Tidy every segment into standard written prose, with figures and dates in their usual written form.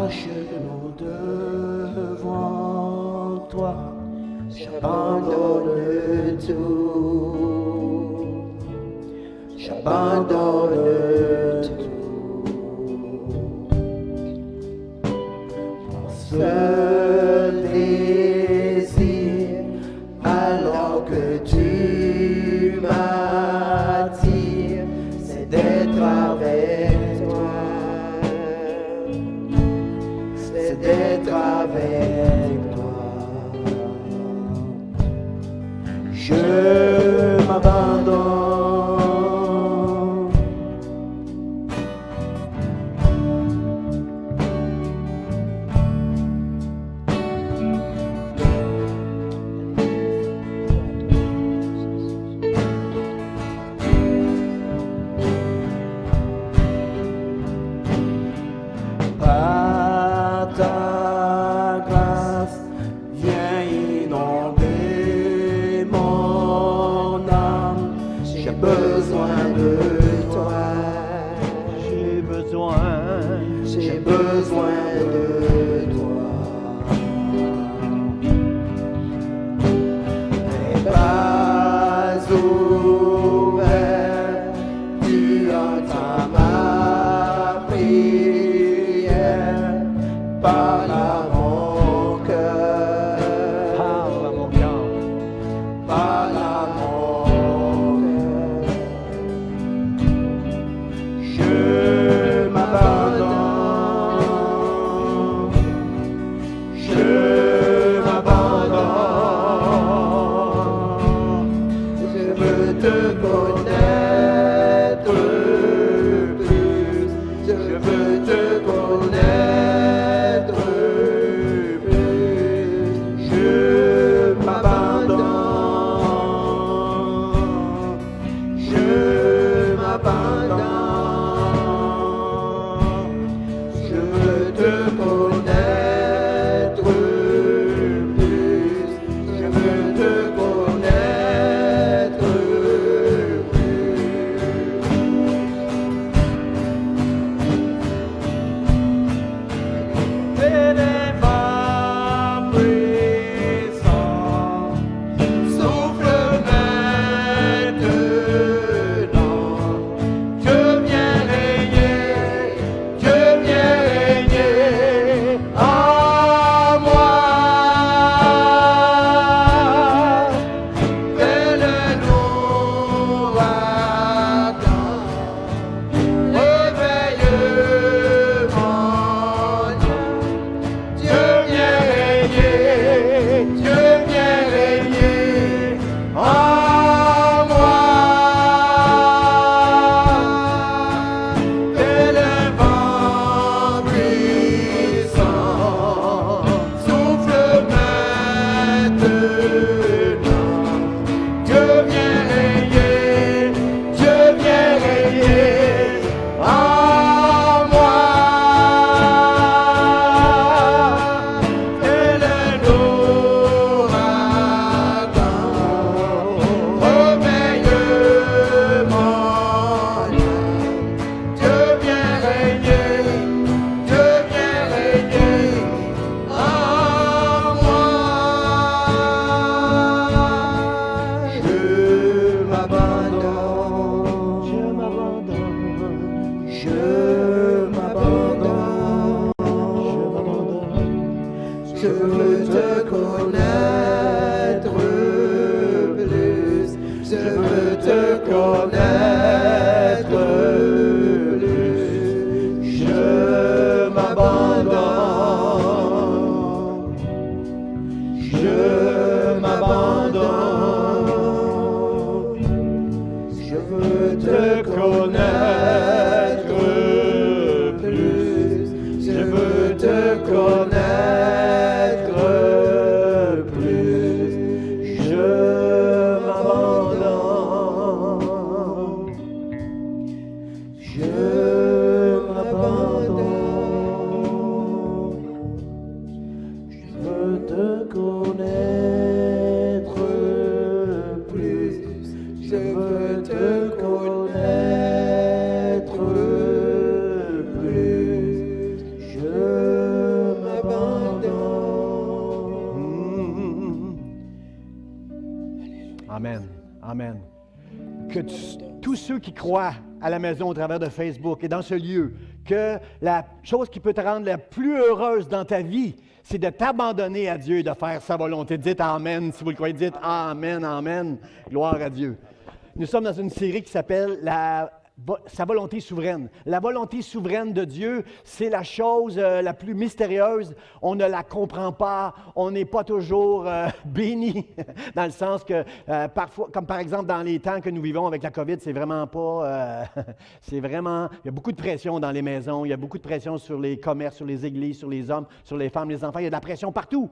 genou devant toi, j'abandonne tout, j'abandonne tout. Mon seul désir, alors que tu m'attires, c'est d'être avec toi, c'est d'être avec toi. Je m'abandonne. Par ta grâce, viens inonder mon âme. J'ai besoin de toi. J'ai besoin de toi. Les bras ouverts, tu entends ma prière. Parle à mon cœur, parle à mon cœur, parle à mon cœur. Je m'abandonne, je m'abandonne. Je veux te connaître plus, je veux te connaître plus. Je m'abandonne, je m'abandonne. Je veux te connaître plus, je veux te connaître plus. Élément puissant, souffle maintenant. Je viens régner en moi. Tel un ouragan, réveille mon âme. Dieu vient régner en moi. Tel un vent puissant, souffle maintenant. Dieu vient régner en moi. Tel un ouragan, réveille mon âme. Dieu vient régner en moi. Je m'abandonne, je m'abandonne. Je veux te connaître plus, je veux te connaître plus. Je m'abandonne, je m'abandonne. Je veux te connaître plus, je veux te connaître Amen. Que tous ceux qui croient à la maison au travers de Facebook et dans ce lieu, que la chose qui peut te rendre la plus heureuse dans ta vie, c'est de t'abandonner à Dieu et de faire sa volonté. Dites Amen. Si vous le croyez, dites Amen, Amen. Gloire à Dieu. Nous sommes dans une série qui s'appelle sa volonté souveraine. La volonté souveraine de Dieu, c'est la chose la plus mystérieuse. On ne la comprend pas. On n'est pas toujours béni, dans le sens que parfois, comme par exemple dans les temps que nous vivons avec la COVID, c'est vraiment pas... il y a beaucoup de pression dans les maisons, il y a beaucoup de pression sur les commerces, sur les églises, sur les hommes, sur les femmes, les enfants. Il y a de la pression partout.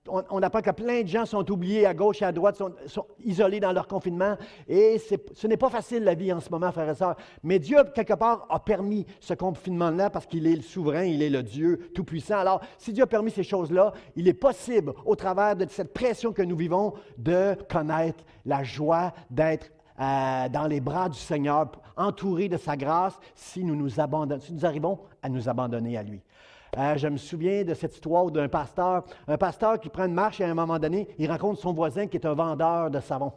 On apprend que plein de gens sont oubliés à gauche et à droite, sont isolés dans leur confinement. Et ce n'est pas facile la vie en ce moment, frères et sœurs. Mais Dieu, quelque part, a permis ce confinement-là parce qu'il est le souverain, il est le Dieu tout-puissant. Alors, si Dieu a permis ces choses-là, il est possible, au travers de cette pression que nous vivons, de connaître la joie d'être dans les bras du Seigneur, entourés de sa grâce, si nous arrivons à nous abandonner à lui. Je me souviens de cette histoire d'un pasteur qui prend une marche et à un moment donné, il rencontre son voisin qui est un vendeur de savon.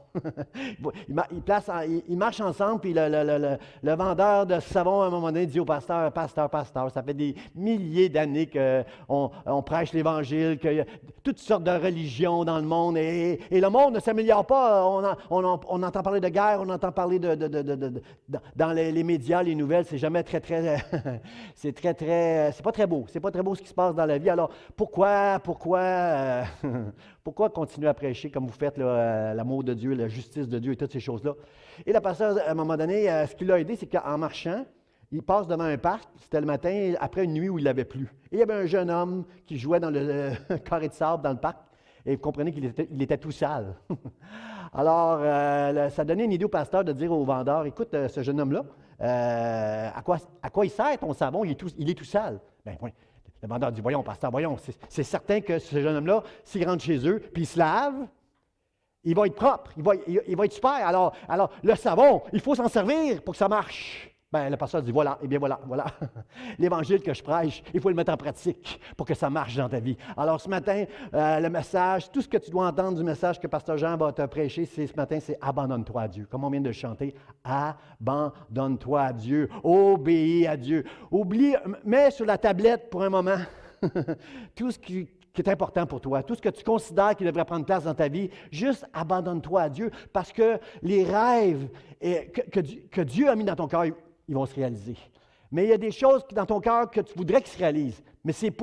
Ils marchent ensemble, puis le vendeur de savon, à un moment donné, dit au pasteur, ça fait des milliers d'années qu'on prêche l'Évangile, qu'il y a toutes sortes de religions dans le monde, et le monde ne s'améliore pas. On entend parler de guerre, on entend parler dans les médias, les nouvelles, c'est jamais très, c'est pas très beau. C'est pas très beau ce qui se passe dans la vie. Alors, pourquoi continuer à prêcher comme vous faites l'amour de Dieu, la justice de Dieu et toutes ces choses-là? Et le pasteur, à un moment donné, ce qui l'a aidé, c'est qu'en marchant, il passe devant un parc, c'était le matin, après une nuit où il n'avait plu. Et il y avait un jeune homme qui jouait dans le carré de sable dans le parc, et vous comprenez qu'il était tout sale. Alors, ça donnait une idée au pasteur de dire au vendeur, écoute, ce jeune homme-là, à quoi il sert ton savon? Il est tout sale. Ben, oui. Le vendeur dit, voyons, pasteur, c'est certain que ce jeune homme-là, s'il rentre chez eux, puis il se lave, il va être propre, il va être super. Alors, le savon, il faut s'en servir pour que ça marche. Ben, le pasteur dit, voilà, eh bien voilà. L'évangile que je prêche, il faut le mettre en pratique pour que ça marche dans ta vie. Alors, ce matin, le message, tout ce que tu dois entendre du message que pasteur Jean va te prêcher, ce matin, c'est abandonne-toi à Dieu. Comme on vient de chanter, abandonne-toi à Dieu, obéis à Dieu. Mets sur la tablette pour un moment tout ce qui est important pour toi, tout ce que tu considères qui devrait prendre place dans ta vie, juste abandonne-toi à Dieu parce que les rêves que Dieu a mis dans ton cœur, ils vont se réaliser. Mais il y a des choses dans ton cœur que tu voudrais qu'ils se réalisent, mais c'est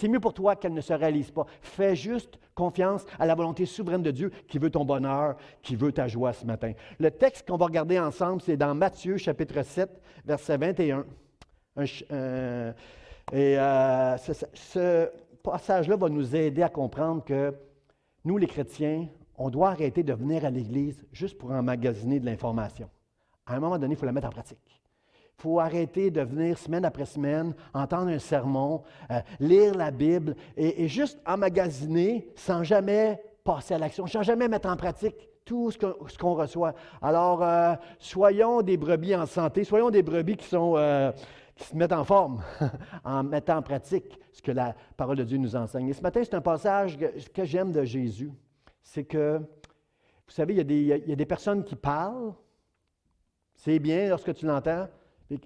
mieux pour toi qu'elles ne se réalisent pas. Fais juste confiance à la volonté souveraine de Dieu qui veut ton bonheur, qui veut ta joie ce matin. Le texte qu'on va regarder ensemble, c'est dans Matthieu, chapitre 7, verset 21. Ce passage-là va nous aider à comprendre que nous, les chrétiens, on doit arrêter de venir à l'Église juste pour emmagasiner de l'information. À un moment donné, il faut la mettre en pratique. Il faut arrêter de venir semaine après semaine, entendre un sermon, lire la Bible et juste emmagasiner sans jamais passer à l'action, sans jamais mettre en pratique tout ce qu'on reçoit. Alors, soyons des brebis en santé, soyons des brebis qui se mettent en forme en mettant en pratique ce que la parole de Dieu nous enseigne. Et ce matin, c'est un passage que j'aime de Jésus. C'est que, vous savez, il y a des personnes qui parlent, c'est bien lorsque tu l'entends,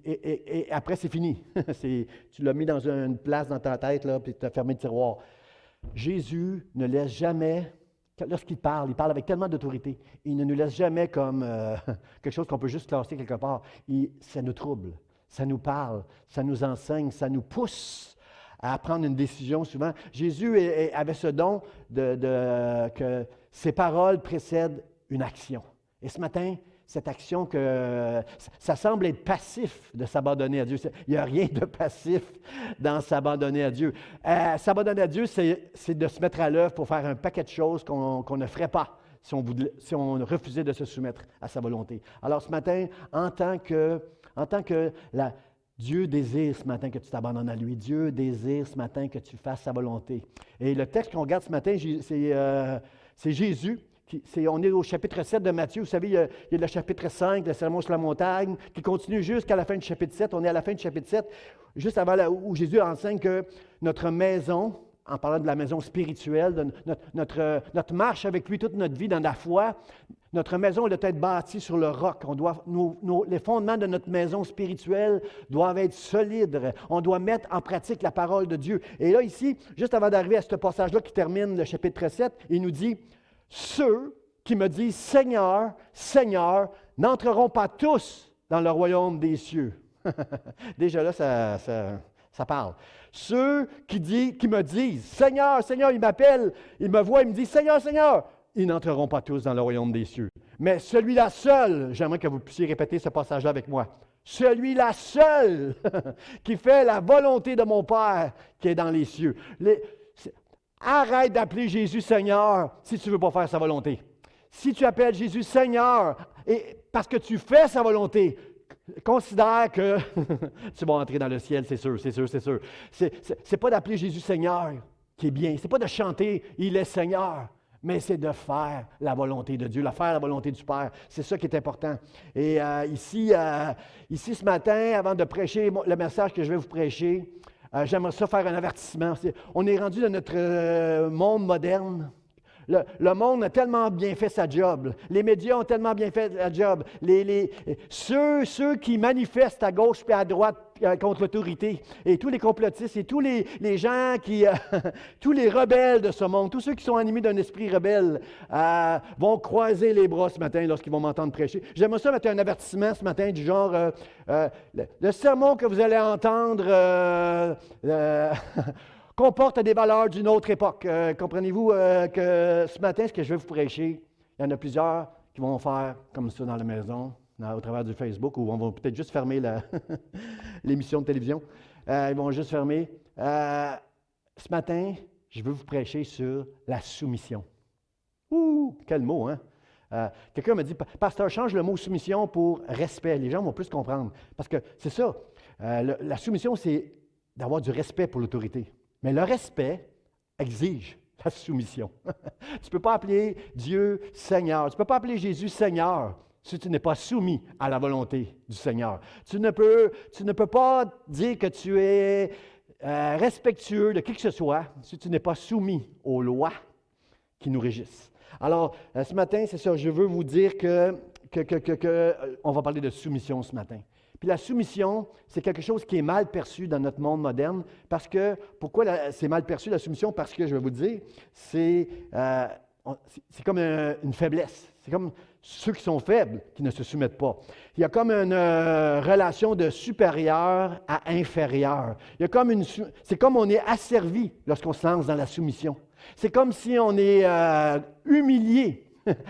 et après, c'est fini. Tu l'as mis dans une place dans ta tête, là, puis tu as fermé le tiroir. Jésus ne laisse jamais, lorsqu'il parle avec tellement d'autorité, il ne nous laisse jamais comme quelque chose qu'on peut juste classer quelque part. Ça nous trouble, ça nous parle, ça nous enseigne, ça nous pousse à prendre une décision souvent. Jésus avait ce don que ses paroles précèdent une action. Et ce matin, cette action ça semble être passif de s'abandonner à Dieu. Il n'y a rien de passif dans s'abandonner à Dieu. S'abandonner à Dieu, c'est de se mettre à l'œuvre pour faire un paquet de choses qu'on ne ferait pas si on refusait de se soumettre à sa volonté. Alors ce matin, en tant que Dieu désire ce matin que tu t'abandonnes à lui. Dieu désire ce matin que tu fasses sa volonté. Et le texte qu'on regarde ce matin, c'est Jésus. On est au chapitre 7 de Matthieu. Vous savez, il y a le chapitre 5, le sermon sur la montagne, qui continue jusqu'à la fin du chapitre 7. On est à la fin du chapitre 7, juste avant où Jésus enseigne que notre maison en parlant de la maison spirituelle, de notre marche avec lui toute notre vie dans la foi, notre maison doit être bâtie sur le roc. Les fondements de notre maison spirituelle doivent être solides. On doit mettre en pratique la parole de Dieu. Et là, ici, juste avant d'arriver à ce passage-là qui termine le chapitre 7, il nous dit, « Ceux qui me disent, Seigneur, Seigneur, n'entreront pas tous dans le royaume des cieux. » Déjà là, ça parle. Ceux qui me disent, Seigneur, Seigneur, ils m'appellent, ils me voient, ils me disent, Seigneur, Seigneur, ils n'entreront pas tous dans le royaume des cieux. Mais celui-là seul, j'aimerais que vous puissiez répéter ce passage-là avec moi. Celui-là seul qui fait la volonté de mon Père qui est dans les cieux. Arrête d'appeler Jésus Seigneur si tu ne veux pas faire sa volonté. Si tu appelles Jésus Seigneur parce que tu fais sa volonté, considère que tu vas entrer dans le ciel, c'est sûr, c'est sûr, c'est sûr. C'est pas d'appeler Jésus Seigneur qui est bien. C'est pas de chanter « Il est Seigneur », mais c'est de faire la volonté de Dieu, de faire la volonté du Père. C'est ça qui est important. Et ici, ce matin, avant de prêcher le message que je vais vous prêcher, j'aimerais ça faire un avertissement. On est rendu dans notre monde moderne. Le monde a tellement bien fait sa job. Les médias ont tellement bien fait la job. Ceux qui manifestent à gauche et à droite contre l'autorité, et tous les complotistes, et tous les gens tous les rebelles de ce monde, tous ceux qui sont animés d'un esprit rebelle, vont croiser les bras ce matin lorsqu'ils vont m'entendre prêcher. J'aimerais ça mettre un avertissement ce matin du genre, le sermon que vous allez entendre comporte des valeurs d'une autre époque. Comprenez-vous que ce matin, ce que je vais vous prêcher, il y en a plusieurs qui vont faire comme ça dans la maison, au travers du Facebook, ou on va peut-être juste fermer l'émission de télévision. Ils vont juste fermer. Ce matin, je veux vous prêcher sur la soumission. Ouh, quel mot, hein? Quelqu'un m'a dit, pasteur, change le mot soumission pour respect. Les gens vont plus comprendre. Parce que c'est ça. La soumission, c'est d'avoir du respect pour l'autorité. Mais le respect exige la soumission. Tu ne peux pas appeler Dieu Seigneur. Tu ne peux pas appeler Jésus Seigneur si tu n'es pas soumis à la volonté du Seigneur. Tu ne peux pas dire que tu es respectueux de qui que ce soit si tu n'es pas soumis aux lois qui nous régissent. Alors, ce matin, c'est ça, je veux vous dire on va parler de soumission ce matin. Puis la soumission, c'est quelque chose qui est mal perçu dans notre monde moderne. Pourquoi c'est mal perçu la soumission? Parce que, je vais vous dire, c'est comme une faiblesse. C'est comme ceux qui sont faibles qui ne se soumettent pas. Il y a comme une relation de supérieur à inférieur. C'est comme on est asservi lorsqu'on se lance dans la soumission. C'est comme si on est humilié.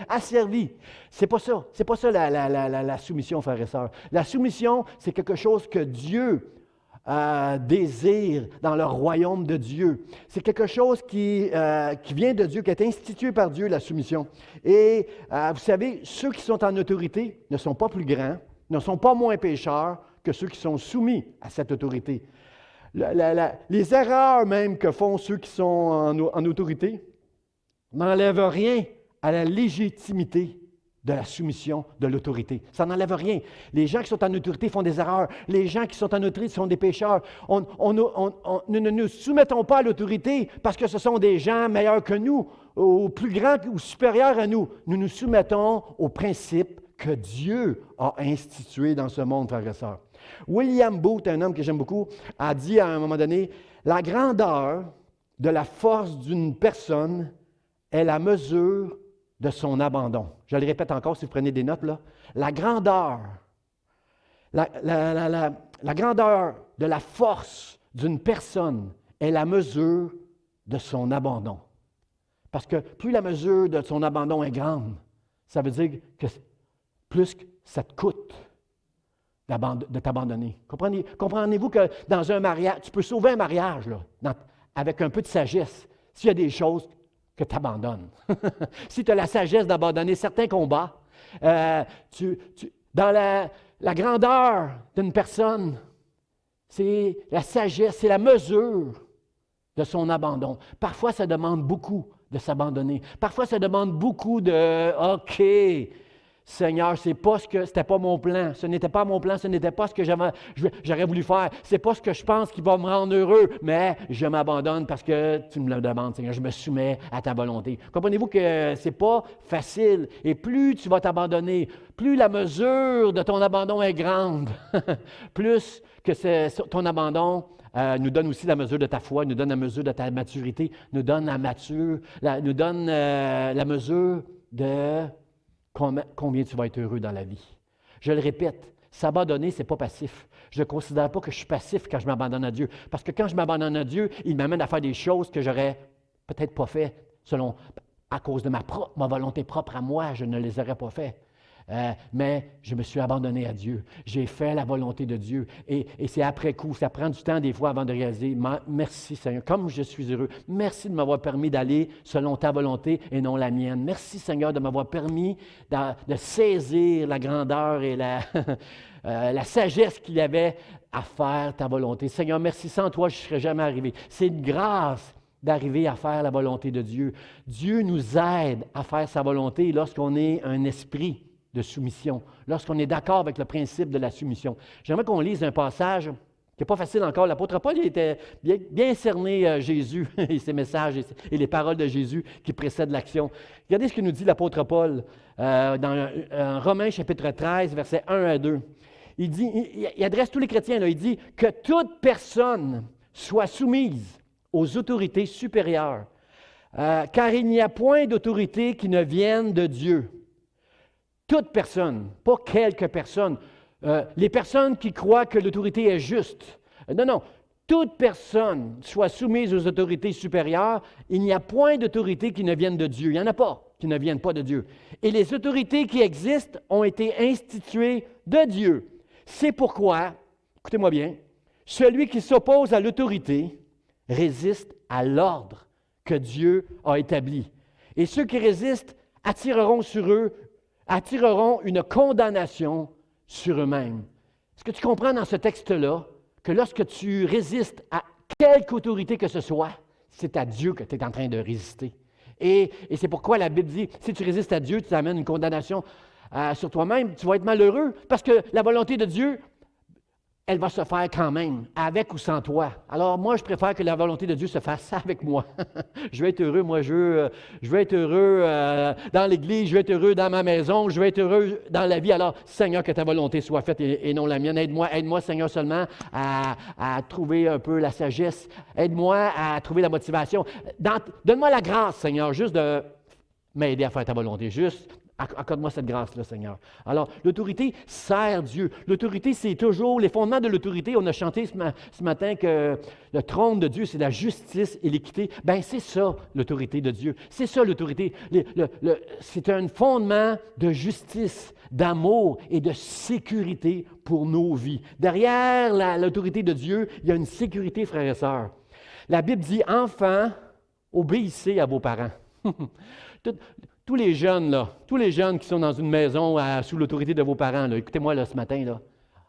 Asservi. C'est pas ça. C'est pas ça la soumission, frères et sœurs. La soumission, c'est quelque chose que Dieu désire dans le royaume de Dieu. C'est quelque chose qui vient de Dieu, qui est institué par Dieu, la soumission. Et vous savez, ceux qui sont en autorité ne sont pas plus grands, ne sont pas moins pécheurs que ceux qui sont soumis à cette autorité. Les erreurs même que font ceux qui sont en autorité n'enlèvent rien à la légitimité de la soumission de l'autorité. Ça n'enlève rien. Les gens qui sont en autorité font des erreurs. Les gens qui sont en autorité sont des pécheurs. Nous ne nous soumettons pas à l'autorité parce que ce sont des gens meilleurs que nous, ou plus grands ou supérieurs à nous. Nous nous soumettons aux principes que Dieu a institués dans ce monde, frères et sœurs. William Booth, un homme que j'aime beaucoup, a dit à un moment donné, « La grandeur de la force d'une personne est la mesure de son abandon. » Je le répète encore si vous prenez des notes là. La grandeur de la force d'une personne est la mesure de son abandon. Parce que plus la mesure de son abandon est grande, ça veut dire que plus ça te coûte de t'abandonner. Comprenez-vous que dans un mariage, tu peux sauver un mariage là, avec un peu de sagesse, s'il y a des choses que tu abandonnes. Si tu as la sagesse d'abandonner certains combats, dans la grandeur d'une personne, c'est la sagesse, c'est la mesure de son abandon. Parfois, ça demande beaucoup de s'abandonner. Parfois, ça demande beaucoup de « OK, Seigneur, c'était pas mon plan. Ce n'était pas mon plan, ce n'était pas ce que j'aurais voulu faire. C'est pas ce que je pense qui va me rendre heureux, mais je m'abandonne parce que tu me le demandes, Seigneur. Je me soumets à ta volonté. Comprenez-vous que c'est pas facile. Et plus tu vas t'abandonner, plus la mesure de ton abandon est grande, plus que ton abandon nous donne aussi la mesure de ta foi, nous donne la mesure de ta maturité, nous donne la mesure de combien tu vas être heureux dans la vie. Je le répète, s'abandonner, ce n'est pas passif. Je ne considère pas que je suis passif quand je m'abandonne à Dieu. Parce que quand je m'abandonne à Dieu, il m'amène à faire des choses que j'aurais peut-être pas fait à cause de ma volonté propre à moi, je ne les aurais pas fait. Mais je me suis abandonné à Dieu. J'ai fait la volonté de Dieu. Et c'est après coup. Ça prend du temps des fois avant de réaliser. Merci Seigneur, comme je suis heureux. Merci de m'avoir permis d'aller selon ta volonté et non la mienne. Merci Seigneur de m'avoir permis de saisir la grandeur et la sagesse qu'il y avait à faire ta volonté. Seigneur, merci. Sans toi, je ne serais jamais arrivé. C'est une grâce d'arriver à faire la volonté de Dieu. Dieu nous aide à faire sa volonté lorsqu'on est un esprit de soumission, lorsqu'on est d'accord avec le principe de la soumission. J'aimerais qu'on lise un passage qui n'est pas facile encore. L'apôtre Paul il était bien cerné Jésus et ses messages et les paroles de Jésus qui précèdent l'action. Regardez ce que nous dit l'apôtre Paul dans Romains chapitre 13, versets 1 à 2. Il adresse tous les chrétiens, là, il dit « Que toute personne soit soumise aux autorités supérieures, car il n'y a point d'autorité qui ne vienne de Dieu. » Toute personne, pas quelques personnes. Les personnes qui croient que l'autorité est juste. Non. Toute personne soit soumise aux autorités supérieures. Il n'y a point d'autorité qui ne vienne de Dieu. Il n'y en a pas qui ne viennent pas de Dieu. Et les autorités qui existent ont été instituées de Dieu. C'est pourquoi, écoutez-moi bien, celui qui s'oppose à l'autorité résiste à l'ordre que Dieu a établi. Et ceux qui résistent attireront une condamnation sur eux-mêmes. Est-ce que tu comprends dans ce texte-là que lorsque tu résistes à quelque autorité que ce soit, c'est à Dieu que tu es en train de résister? Et c'est pourquoi la Bible dit, si tu résistes à Dieu, tu amènes une condamnation sur toi-même, tu vas être malheureux, parce que la volonté de Dieu, elle va se faire quand même, avec ou sans toi. Alors moi, je préfère que la volonté de Dieu se fasse avec moi. Je veux être heureux, moi, je veux être heureux dans l'Église, je veux être heureux dans ma maison, je veux être heureux dans la vie. Alors, Seigneur, que ta volonté soit faite et non la mienne. Aide-moi, Seigneur, seulement à trouver un peu la sagesse. Aide-moi à trouver la motivation. Donne-moi la grâce, Seigneur, juste de m'aider à faire ta volonté. Juste accorde-moi cette grâce-là, Seigneur. Alors, l'autorité sert Dieu. L'autorité, c'est toujours les fondements de l'autorité. On a chanté ce matin que le trône de Dieu, c'est la justice et l'équité. Bien, c'est ça, l'autorité de Dieu. C'est ça, l'autorité. C'est un fondement de justice, d'amour et de sécurité pour nos vies. Derrière l'autorité de Dieu, il y a une sécurité, frères et sœurs. La Bible dit, enfants, obéissez à vos parents. Tous les jeunes qui sont dans une maison sous l'autorité de vos parents, là, écoutez-moi là, ce matin, là.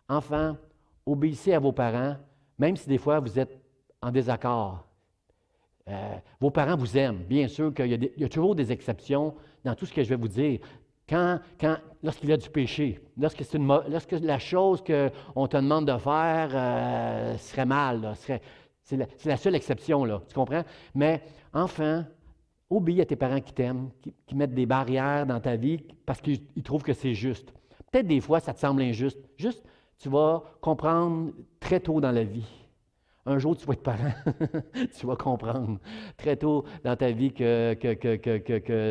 Enfants, obéissez à vos parents, même si des fois vous êtes en désaccord. Vos parents vous aiment. Bien sûr qu'il y a toujours des exceptions dans tout ce que je vais vous dire. Lorsqu'il y a du péché, lorsque la chose qu'on te demande de faire serait mal, là, c'est la seule exception, là, tu comprends? Mais enfants, obéis à tes parents qui t'aiment, qui mettent des barrières dans ta vie parce qu'ils trouvent que c'est juste. Peut-être des fois, ça te semble injuste. Juste, tu vas comprendre très tôt dans la vie. Un jour, tu vas être parent. Tu vas comprendre très tôt dans ta vie que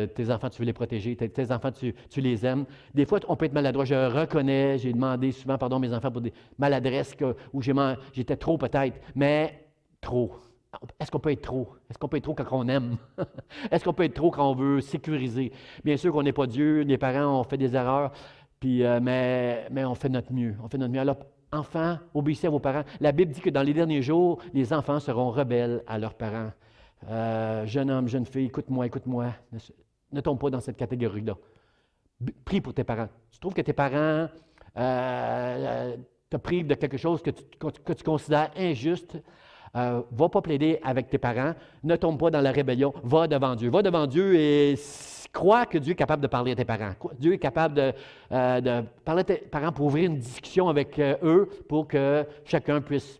tes enfants, tu veux les protéger. Tes enfants, tu les aimes. Des fois, on peut être maladroit. Je reconnais, j'ai demandé souvent pardon à mes enfants pour des maladresses où j'étais trop peut-être, mais trop. Est-ce qu'on peut être trop? Est-ce qu'on peut être trop quand on aime? Est-ce qu'on peut être trop quand on veut sécuriser? Bien sûr qu'on n'est pas Dieu, les parents ont fait des erreurs, mais on fait notre mieux. On fait notre mieux. Alors, enfants, obéissez à vos parents. La Bible dit que dans les derniers jours, les enfants seront rebelles à leurs parents. Jeune homme, jeune fille, écoute-moi. Ne tombe pas dans cette catégorie-là. Prie pour tes parents. Tu trouves que tes parents te privent de quelque chose que tu considères injuste? Va pas plaider avec tes parents. Ne tombe pas dans la rébellion. Va devant Dieu. Va devant Dieu et crois que Dieu est capable de parler à tes parents. Dieu est capable de parler à tes parents pour ouvrir une discussion avec eux pour que chacun puisse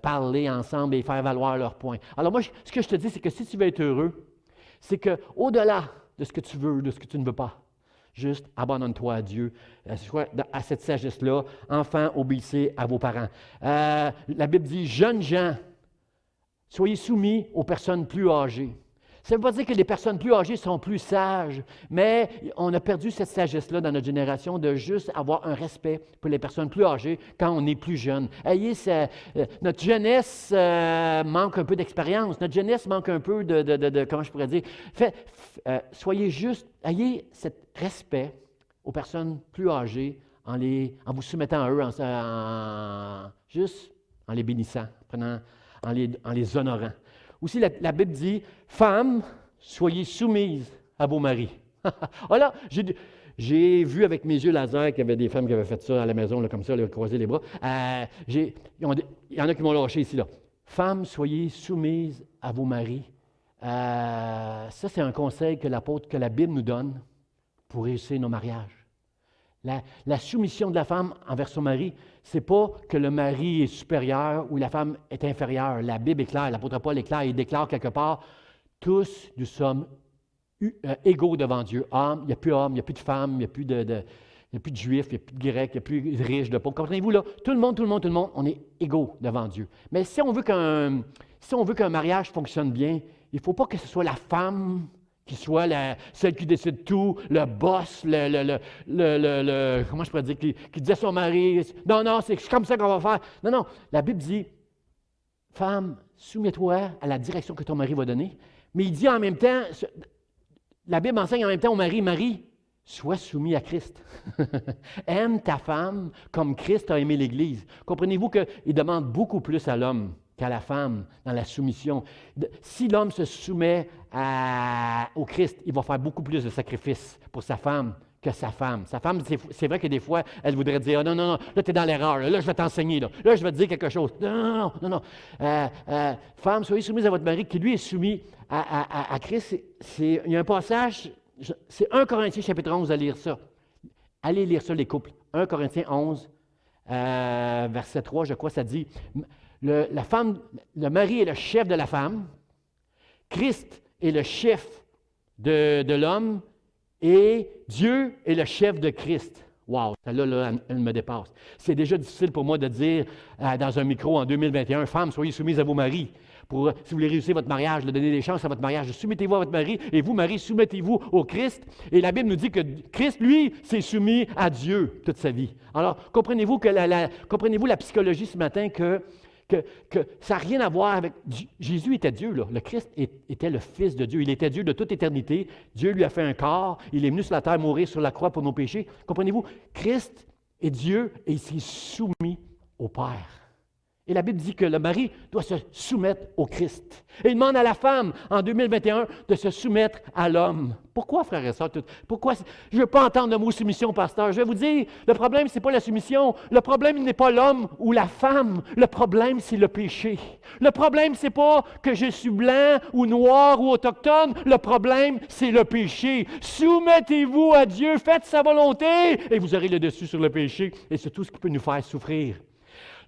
parler ensemble et faire valoir leurs points. Alors moi, ce que je te dis, c'est que si tu veux être heureux, c'est qu'au-delà de ce que tu veux, de ce que tu ne veux pas, juste abandonne-toi à Dieu, soit à cette sagesse-là. Enfants, obéissez à vos parents. La Bible dit, jeunes gens, soyez soumis aux personnes plus âgées. Ça ne veut pas dire que les personnes plus âgées sont plus sages, mais on a perdu cette sagesse-là dans notre génération de juste avoir un respect pour les personnes plus âgées quand on est plus jeune. Notre jeunesse manque un peu d'expérience, notre jeunesse manque un peu comment je pourrais dire, soyez juste, ayez ce respect aux personnes plus âgées en vous soumettant à eux, juste en les bénissant, en les honorant. Aussi, la Bible dit, femmes, soyez soumises à vos maris. Alors, j'ai vu avec mes yeux laser qu'il y avait des femmes qui avaient fait ça à la maison, là, comme ça, là, croiser les bras. Il y en a qui m'ont lâché ici, là. Femmes, soyez soumises à vos maris. Ça, c'est un conseil que la Bible nous donne pour réussir nos mariages. La soumission de la femme envers son mari, ce n'est pas que le mari est supérieur ou la femme est inférieure. La Bible est claire, l'apôtre Paul est clair, il déclare quelque part, tous nous sommes égaux devant Dieu. Il n'y a plus d'hommes, il n'y a plus de femmes, il n'y a plus de juifs, il n'y a plus de grecs, il n'y a plus de riches, de pauvres. Comprenez-vous là? Tout le monde, on est égaux devant Dieu. Mais si on veut qu'un mariage fonctionne bien, il ne faut pas que ce soit la femme qui soit celle qui décide tout, le boss, comment je pourrais dire, qui dit à son mari, non, c'est comme ça qu'on va faire. Non, la Bible dit, femme, soumets-toi à la direction que ton mari va donner. Mais il dit en même temps, la Bible enseigne en même temps au mari, sois soumis à Christ. Aime ta femme comme Christ a aimé l'Église. Comprenez-vous qu'il demande beaucoup plus à l'homme qu'à la femme dans la soumission. Si l'homme se soumet au Christ, il va faire beaucoup plus de sacrifices pour sa femme que sa femme. Sa femme, c'est vrai que des fois, elle voudrait dire, non, là, tu es dans l'erreur, là, je vais t'enseigner, là, je vais te dire quelque chose. Non. Femme, soyez soumise à votre mari qui, lui, est soumis à Christ. Il y a un passage, c'est 1 Corinthiens chapitre 11, à lire ça. Allez lire ça, les couples. 1 Corinthiens 11, verset 3, je crois, ça dit, le mari est le chef de la femme, Christ est le chef de l'homme, et Dieu est le chef de Christ. Wow, celle-là, elle me dépasse. C'est déjà difficile pour moi de dire dans un micro en 2021, « Femmes, soyez soumises à vos maris. » Si vous voulez réussir votre mariage, de donner des chances à votre mariage, soumettez-vous à votre mari, et vous, mari, soumettez-vous au Christ. Et la Bible nous dit que Christ, lui, s'est soumis à Dieu toute sa vie. Alors, comprenez-vous la psychologie ce matin que ça n'a rien à voir avec... Jésus était Dieu, là. Le Christ était le Fils de Dieu. Il était Dieu de toute éternité. Dieu lui a fait un corps. Il est venu sur la terre mourir sur la croix pour nos péchés. Comprenez-vous? Christ est Dieu et il s'est soumis au Père. Et la Bible dit que le mari doit se soumettre au Christ. Et il demande à la femme, en 2021, de se soumettre à l'homme. Pourquoi, frères et sœurs? Pourquoi? Je ne veux pas entendre le mot soumission, pasteur. Je vais vous dire, le problème, ce n'est pas la soumission. Le problème, il n'est pas l'homme ou la femme. Le problème, c'est le péché. Le problème, ce n'est pas que je suis blanc ou noir ou autochtone. Le problème, c'est le péché. Soumettez-vous à Dieu, faites sa volonté, et vous aurez le dessus sur le péché. Et c'est tout ce qui peut nous faire souffrir.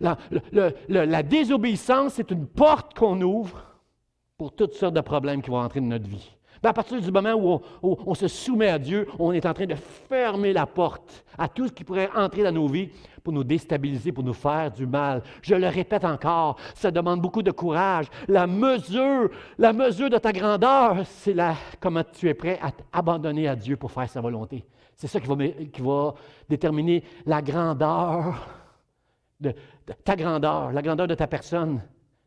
La désobéissance, c'est une porte qu'on ouvre pour toutes sortes de problèmes qui vont entrer dans notre vie. À partir du moment où on se soumet à Dieu, on est en train de fermer la porte à tout ce qui pourrait entrer dans nos vies pour nous déstabiliser, pour nous faire du mal. Je le répète encore, ça demande beaucoup de courage. La mesure de ta grandeur, c'est comment tu es prêt à t'abandonner à Dieu pour faire sa volonté. C'est ça qui va déterminer la grandeur de ta grandeur, la grandeur de ta personne,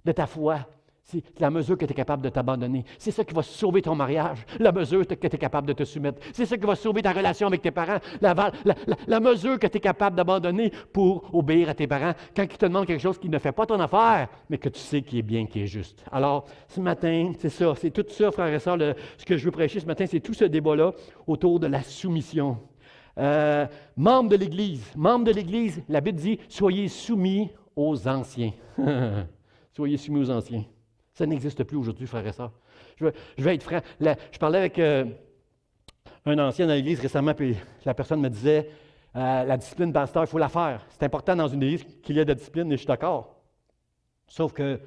de ta foi. C'est la mesure que tu es capable de t'abandonner. C'est ça qui va sauver ton mariage, la mesure que tu es capable de te soumettre. C'est ça qui va sauver ta relation avec tes parents, la mesure que tu es capable d'abandonner pour obéir à tes parents quand ils te demandent quelque chose qui ne fait pas ton affaire, mais que tu sais qui est bien, qui est juste. Alors, ce matin, c'est ça, c'est tout ça, frères et sœurs, ce que je veux prêcher ce matin, c'est tout ce débat-là autour de la soumission. Membres de l'Église, la Bible dit, soyez soumis aux anciens. Soyez soumis aux anciens. Ça n'existe plus aujourd'hui, frères et sœurs. Je vais être franc. Je parlais avec un ancien dans l'Église récemment, puis la personne me disait, la discipline, pasteur, il faut la faire. C'est important dans une Église qu'il y ait de la discipline, et je suis d'accord. Sauf que,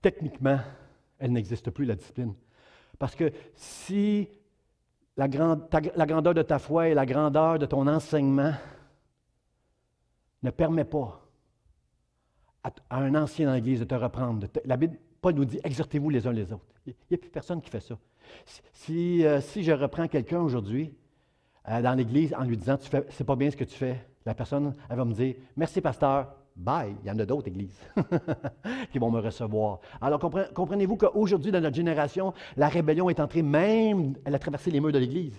techniquement, elle n'existe plus, la discipline. Parce que si la grandeur de ta foi et la grandeur de ton enseignement ne permet pas à un ancien dans l'Église de te reprendre, la Bible, Paul nous dit, exhortez-vous les uns les autres. Il n'y a plus personne qui fait ça. Si je reprends quelqu'un aujourd'hui dans l'Église en lui disant, c'est pas bien ce que tu fais, la personne, elle va me dire, merci pasteur, bye. Il y en a d'autres églises qui vont me recevoir. Alors comprenez-vous qu'aujourd'hui, dans notre génération, la rébellion est entrée même, elle a traversé les murs de l'Église.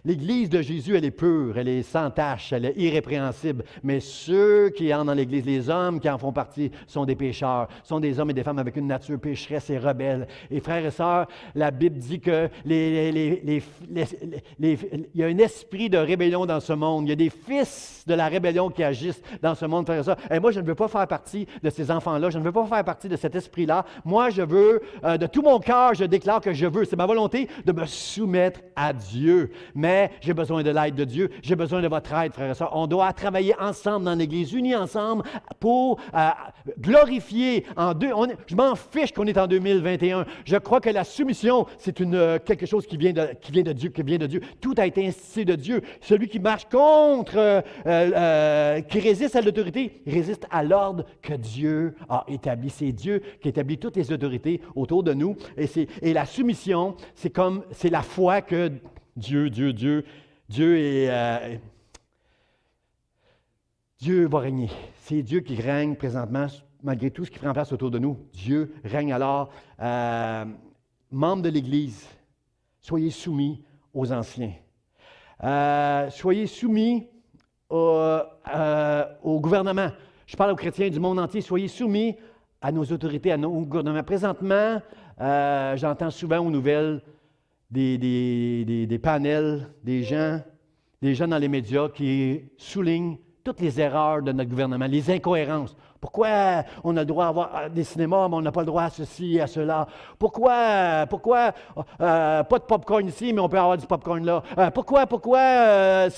L'Église de Jésus, elle est pure, elle est sans tache, elle est irrépréhensible. Mais ceux qui entrent dans l'Église, les hommes qui en font partie, sont des pécheurs, sont des hommes et des femmes avec une nature pécheresse et rebelle. Et frères et sœurs, la Bible dit que il y a un esprit de rébellion dans ce monde. Il y a des fils de la rébellion qui agissent dans ce monde, frères et sœurs. Et moi, je ne veux pas faire partie de ces enfants-là. Je ne veux pas faire partie de cet esprit-là. Moi, je veux, de tout mon cœur, je déclare que je veux. C'est ma volonté de me soumettre à Dieu. Mais j'ai besoin de l'aide de Dieu. J'ai besoin de votre aide, frères et sœurs. On doit travailler ensemble dans l'Église, unis ensemble pour glorifier. Je m'en fiche qu'on est en 2021. Je crois que la soumission, c'est quelque chose qui vient de Dieu, Tout a été institué de Dieu. Celui qui marche contre, qui résiste à l'autorité, résiste à l'ordre que Dieu a établi. C'est Dieu qui établit toutes les autorités autour de nous. Et la soumission, c'est la foi que Dieu va régner. C'est Dieu qui règne présentement, malgré tout ce qui prend place autour de nous. Dieu règne alors. Membres de l'Église, soyez soumis aux anciens. Soyez soumis au gouvernement. Je parle aux chrétiens du monde entier. Soyez soumis à nos autorités, à nos gouvernements. Présentement, j'entends souvent aux nouvelles des panels, des gens dans les médias qui soulignent toutes les erreurs de notre gouvernement, les incohérences. Pourquoi on a le droit d'avoir des cinémas, mais on n'a pas le droit à ceci, à cela? Pourquoi pas de popcorn ici, mais on peut avoir du popcorn là? Pourquoi pas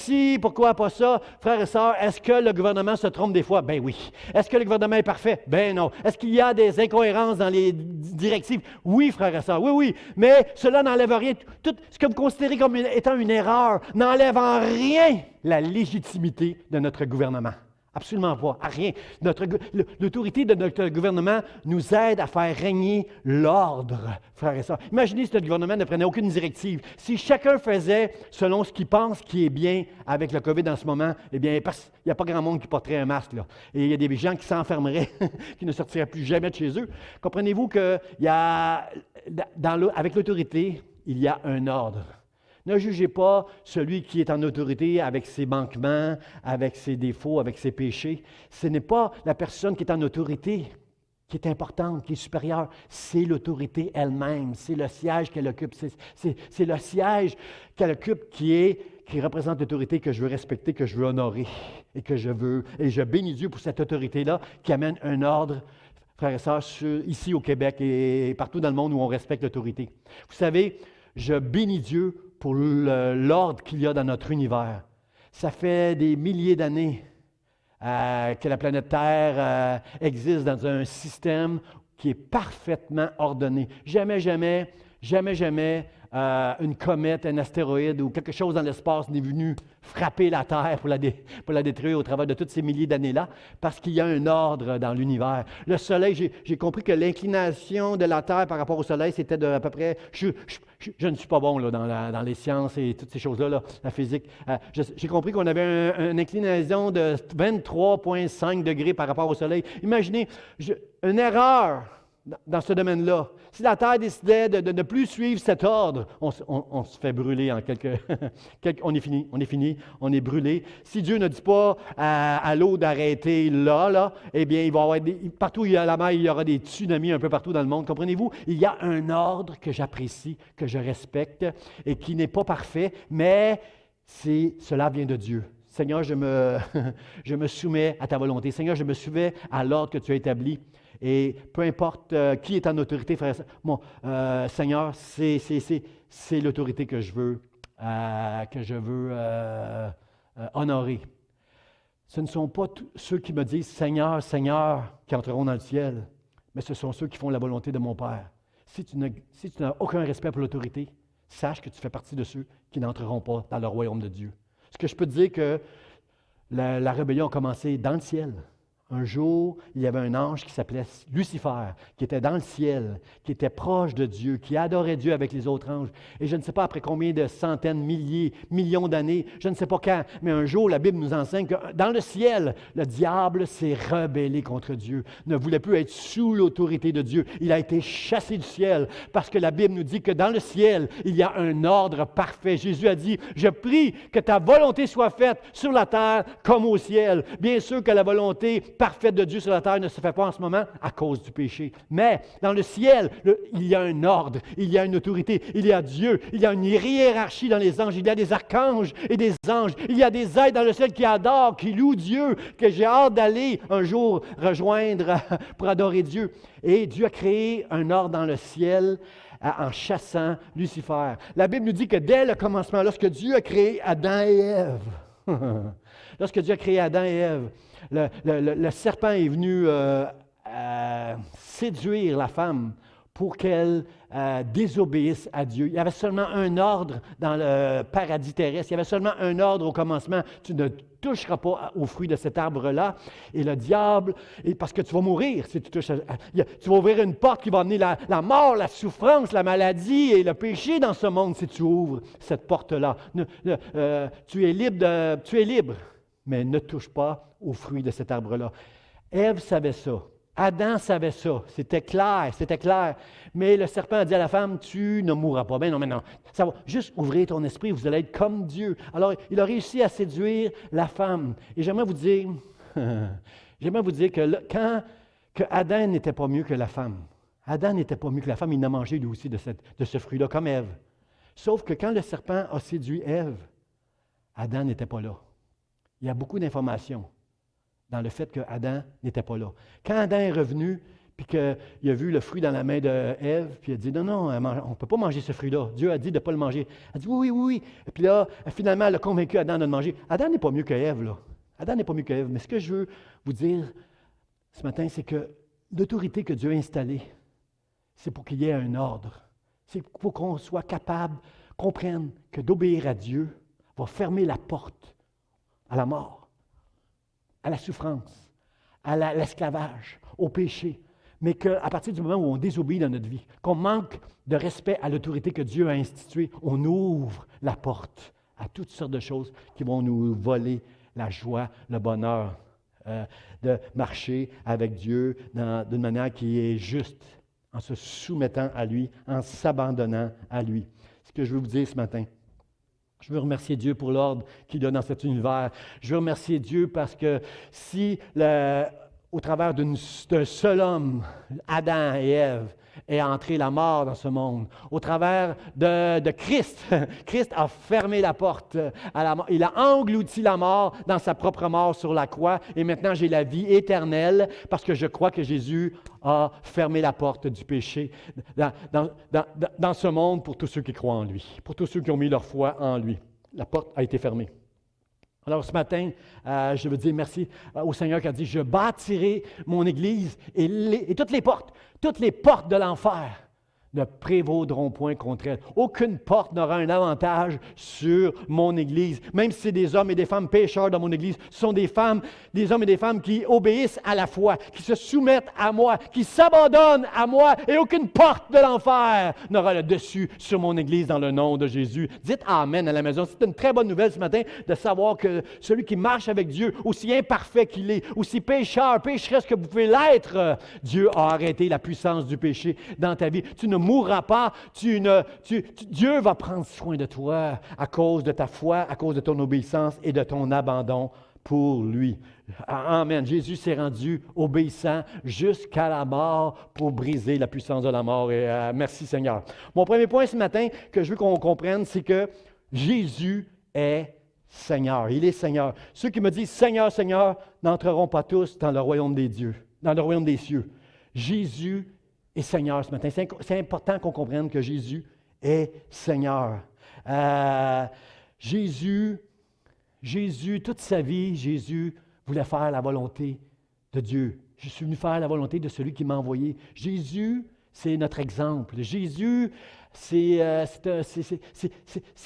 ça? Frères et sœurs, est-ce que le gouvernement se trompe des fois? Ben oui. Est-ce que le gouvernement est parfait? Ben non. Est-ce qu'il y a des incohérences dans les directives? Oui, frères et sœurs, oui. Mais cela n'enlève rien. Tout ce que vous considérez comme étant une erreur n'enlève en rien la légitimité de notre gouvernement. Absolument pas, à rien. L'autorité de notre gouvernement nous aide à faire régner l'ordre, frères et sœurs. Imaginez si notre gouvernement ne prenait aucune directive. Si chacun faisait selon ce qu'il pense qui est bien avec le COVID en ce moment, eh bien, il n'y a pas grand monde qui porterait un masque, là. Et il y a des gens qui s'enfermeraient, qui ne sortiraient plus jamais de chez eux. Comprenez-vous avec l'autorité, il y a un ordre. Ne jugez pas celui qui est en autorité avec ses manquements, avec ses défauts, avec ses péchés. Ce n'est pas la personne qui est en autorité qui est importante, qui est supérieure. C'est l'autorité elle-même. C'est le siège qu'elle occupe. C'est le siège qu'elle occupe qui représente l'autorité que je veux respecter, que je veux honorer et que je veux. Et je bénis Dieu pour cette autorité-là qui amène un ordre, frères et sœurs, ici au Québec et partout dans le monde où on respecte l'autorité. Vous savez, je bénis Dieu pour l'ordre qu'il y a dans notre univers. Ça fait des milliers d'années que la planète Terre existe dans un système qui est parfaitement ordonné. Jamais une comète, un astéroïde ou quelque chose dans l'espace n'est venu frapper la Terre pour la détruire au travers de toutes ces milliers d'années-là, parce qu'il y a un ordre dans l'univers. Le Soleil, j'ai compris que l'inclination de la Terre par rapport au Soleil, c'était de à peu près... Je ne suis pas bon là, dans les sciences et toutes ces choses-là, là, la physique. J'ai compris qu'on avait une inclinaison de 23,5 degrés par rapport au Soleil. Imaginez, une erreur dans ce domaine-là. Si la Terre décidait de ne plus suivre cet ordre, on se fait brûler en on est fini, on est brûlé. Si Dieu ne dit pas à l'eau d'arrêter là, eh bien, il va y avoir partout où il y a la mer, il y aura des tsunamis un peu partout dans le monde. Comprenez-vous? Il y a un ordre que j'apprécie, que je respecte et qui n'est pas parfait, mais cela vient de Dieu. Seigneur, je me soumets à ta volonté. Seigneur, je me soumets à l'ordre que tu as établi. Et peu importe qui est en autorité, frère, mon Seigneur, c'est l'autorité que je veux honorer. Ce ne sont pas ceux qui me disent Seigneur, Seigneur, qui entreront dans le ciel, mais ce sont ceux qui font la volonté de mon Père. Si tu n'as aucun respect pour l'autorité, sache que tu fais partie de ceux qui n'entreront pas dans le royaume de Dieu. Est-ce que je peux te dire que la rébellion a commencé dans le ciel? Un jour, il y avait un ange qui s'appelait Lucifer, qui était dans le ciel, qui était proche de Dieu, qui adorait Dieu avec les autres anges. Et je ne sais pas après combien de centaines, milliers, millions d'années, je ne sais pas quand, mais un jour, la Bible nous enseigne que dans le ciel, le diable s'est rebellé contre Dieu, ne voulait plus être sous l'autorité de Dieu. Il a été chassé du ciel parce que la Bible nous dit que dans le ciel, il y a un ordre parfait. Jésus a dit, « Je prie que ta volonté soit faite sur la terre comme au ciel. » Bien sûr que la volonté parfaite de Dieu sur la terre ne se fait pas en ce moment à cause du péché. Mais dans le ciel, il y a un ordre, il y a une autorité, il y a Dieu, il y a une hiérarchie dans les anges, il y a des archanges et des anges, il y a des êtres dans le ciel qui adorent, qui louent Dieu, que j'ai hâte d'aller un jour rejoindre pour adorer Dieu. Et Dieu a créé un ordre dans le ciel en chassant Lucifer. La Bible nous dit que dès le commencement, lorsque Dieu a créé Adam et Ève, le serpent est venu séduire la femme pour qu'elle désobéisse à Dieu. Il y avait seulement un ordre dans le paradis terrestre. Il y avait seulement un ordre au commencement. Tu ne toucheras pas aux fruits de cet arbre-là. Et le diable, parce que tu vas mourir si tu touches tu vas ouvrir une porte qui va amener la mort, la souffrance, la maladie et le péché dans ce monde si tu ouvres cette porte-là. Tu es libre, mais ne touche pas aux fruits de cet arbre-là. Ève savait ça. Adam savait ça. C'était clair. Mais le serpent a dit à la femme, tu ne mourras pas. Ben non. Ça va juste ouvrir ton esprit, vous allez être comme Dieu. Alors, il a réussi à séduire la femme. Et j'aimerais vous dire que Adam n'était pas mieux que la femme. Adam n'était pas mieux que la femme. Il n'a mangé lui aussi de ce fruit-là, comme Ève. Sauf que quand le serpent a séduit Ève, Adam n'était pas là. Il y a beaucoup d'informations dans le fait qu'Adam n'était pas là. Quand Adam est revenu, puis qu'il a vu le fruit dans la main d'Ève, puis il a dit, non, on ne peut pas manger ce fruit-là. Dieu a dit de ne pas le manger. Elle a dit, oui. Et puis là, finalement, elle a convaincu Adam de le manger. Adam n'est pas mieux que Ève, là. Adam n'est pas mieux que Ève. Mais ce que je veux vous dire ce matin, c'est que l'autorité que Dieu a installée, c'est pour qu'il y ait un ordre. C'est pour qu'on soit capable, comprenne que d'obéir à Dieu va fermer la porte à la mort, à la souffrance, à l'esclavage, au péché. Mais qu'à partir du moment où on désobéit dans notre vie, qu'on manque de respect à l'autorité que Dieu a instituée, on ouvre la porte à toutes sortes de choses qui vont nous voler la joie, le bonheur de marcher avec Dieu d'une manière qui est juste, en se soumettant à lui, en s'abandonnant à lui. Ce que je veux vous dire ce matin, je veux remercier Dieu pour l'ordre qu'il donne dans cet univers. Je veux remercier Dieu parce que si, au travers d'un seul homme, Adam et Ève, est entrée la mort dans ce monde, au travers de Christ, Christ a fermé la porte à la mort. Il a englouti la mort dans sa propre mort sur la croix. Et maintenant, j'ai la vie éternelle parce que je crois que Jésus a fermé la porte du péché dans ce monde pour tous ceux qui croient en lui, pour tous ceux qui ont mis leur foi en lui. La porte a été fermée. Alors ce matin, je veux dire merci au Seigneur qui a dit, je bâtirai mon Église et toutes les portes de l'enfer ne prévaudront point contre elle. Aucune porte n'aura un avantage sur mon Église. Même si c'est des hommes et des femmes pécheurs dans mon Église, ce sont des hommes et des femmes qui obéissent à la foi, qui se soumettent à moi, qui s'abandonnent à moi, et aucune porte de l'enfer n'aura le dessus sur mon Église dans le nom de Jésus. Dites Amen à la maison. C'est une très bonne nouvelle ce matin de savoir que celui qui marche avec Dieu, aussi imparfait qu'il est, aussi pécheresse que vous pouvez l'être, Dieu a arrêté la puissance du péché dans ta vie. Tu ne mourras pas, Dieu va prendre soin de toi à cause de ta foi, à cause de ton obéissance et de ton abandon pour lui. Amen. Jésus s'est rendu obéissant jusqu'à la mort pour briser la puissance de la mort. Et merci Seigneur. Mon premier point ce matin que je veux qu'on comprenne, c'est que Jésus est Seigneur. Il est Seigneur. Ceux qui me disent Seigneur, Seigneur, n'entreront pas tous dans le royaume des dieux, dans le royaume des cieux. Jésus est Seigneur ce matin. C'est important qu'on comprenne que Jésus est Seigneur. Jésus, toute sa vie, Jésus voulait faire la volonté de Dieu. Je suis venu faire la volonté de celui qui m'a envoyé. Jésus, c'est notre exemple. Jésus, c'est